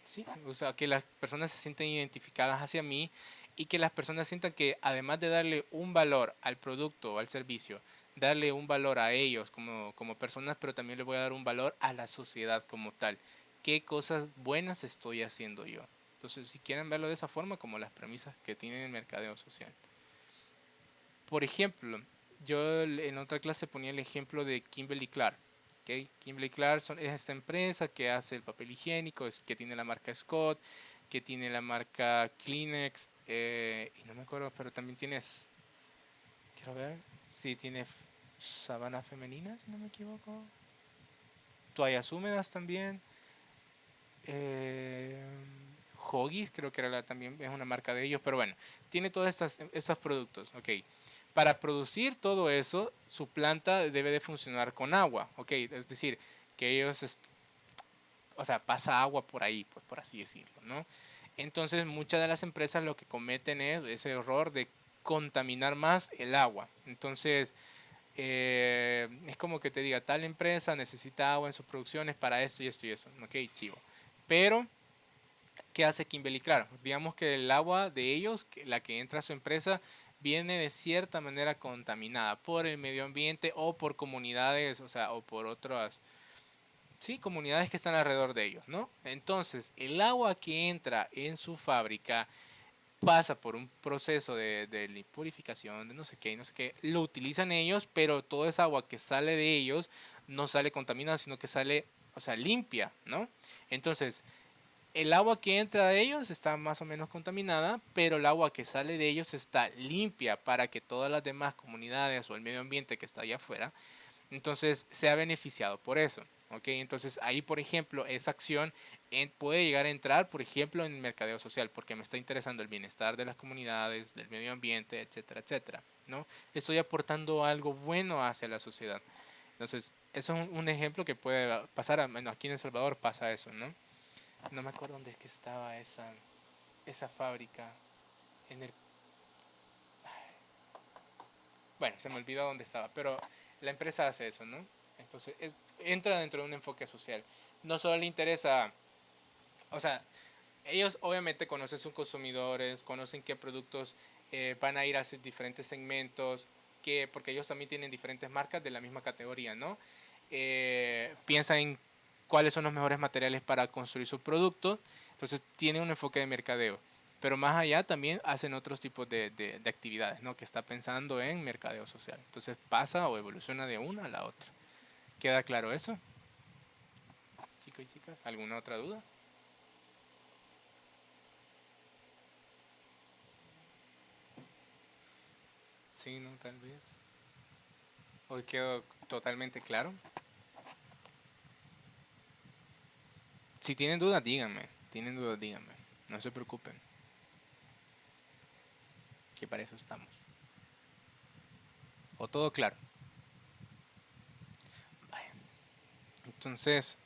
sí, o sea, que las personas se sienten identificadas hacia mí y que las personas sientan que además de darle un valor al producto o al servicio, darle un valor a ellos como personas, pero también le voy a dar un valor a la sociedad como tal. ¿Qué cosas buenas estoy haciendo yo? Entonces, si quieren verlo de esa forma, como las premisas que tiene el mercadeo social. Por ejemplo, yo en otra clase ponía el ejemplo de Kimberly Clark. ¿Okay? Kimberly Clark es esta empresa que hace el papel higiénico, que tiene la marca Scott, que tiene la marca Kleenex, y no me acuerdo, pero también tienes, quiero ver, sí, tiene sábana femenina, si no me equivoco, toallas húmedas también, eh, Huggies, creo que era también es una marca de ellos, pero bueno, tiene todos estos productos, ok. Para producir todo eso, su planta debe de funcionar con agua, ok. Es decir, que ellos, o sea, pasa agua por ahí, pues por así decirlo, ¿no? Entonces, muchas de las empresas lo que cometen es ese error de contaminar más el agua. Entonces, es como que te diga, tal empresa necesita agua en sus producciones para esto y esto y eso, ok, chivo. Pero ¿qué hace Kimberly Clark? Digamos que el agua de ellos, la que entra a su empresa, viene de cierta manera contaminada por el medio ambiente o por comunidades, o sea, o por otras, sí, comunidades que están alrededor de ellos, ¿no? Entonces, el agua que entra en su fábrica pasa por un proceso de purificación, de no sé qué, no sé qué, lo utilizan ellos, pero toda esa agua que sale de ellos no sale contaminada, sino que sale, o sea, limpia, ¿no? Entonces, el agua que entra de ellos está más o menos contaminada, pero el agua que sale de ellos está limpia para que todas las demás comunidades o el medio ambiente que está allá afuera, entonces sea beneficiado por eso. ¿Ok? Entonces ahí, por ejemplo, esa acción puede llegar a entrar, por ejemplo, en el mercadeo social, porque me está interesando el bienestar de las comunidades, del medio ambiente, etcétera, etcétera, ¿no? Estoy aportando algo bueno hacia la sociedad. Entonces, eso es un ejemplo que puede pasar, bueno, aquí en El Salvador pasa eso, ¿no? No me acuerdo dónde es que estaba esa fábrica. En el... Bueno, se me olvidó dónde estaba, pero la empresa hace eso, ¿no? Entonces, entra dentro de un enfoque social. No solo le interesa, o sea, ellos obviamente conocen sus consumidores, conocen qué productos van a ir a sus diferentes segmentos, porque ellos también tienen diferentes marcas de la misma categoría, ¿no? Piensan en cuáles son los mejores materiales para construir sus productos, entonces tienen un enfoque de mercadeo. Pero más allá también hacen otros tipos de actividades, ¿no? Que está pensando en mercadeo social. Entonces pasa o evoluciona de una a la otra. ¿Queda claro eso? Chicos y chicas, ¿alguna otra duda? Sí, no, tal vez. Hoy quedó totalmente claro. Si tienen dudas, díganme. Tienen dudas, díganme. No se preocupen. Que para eso estamos. ¿O todo claro? Vale. Entonces,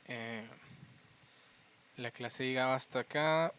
la clase llegaba hasta acá.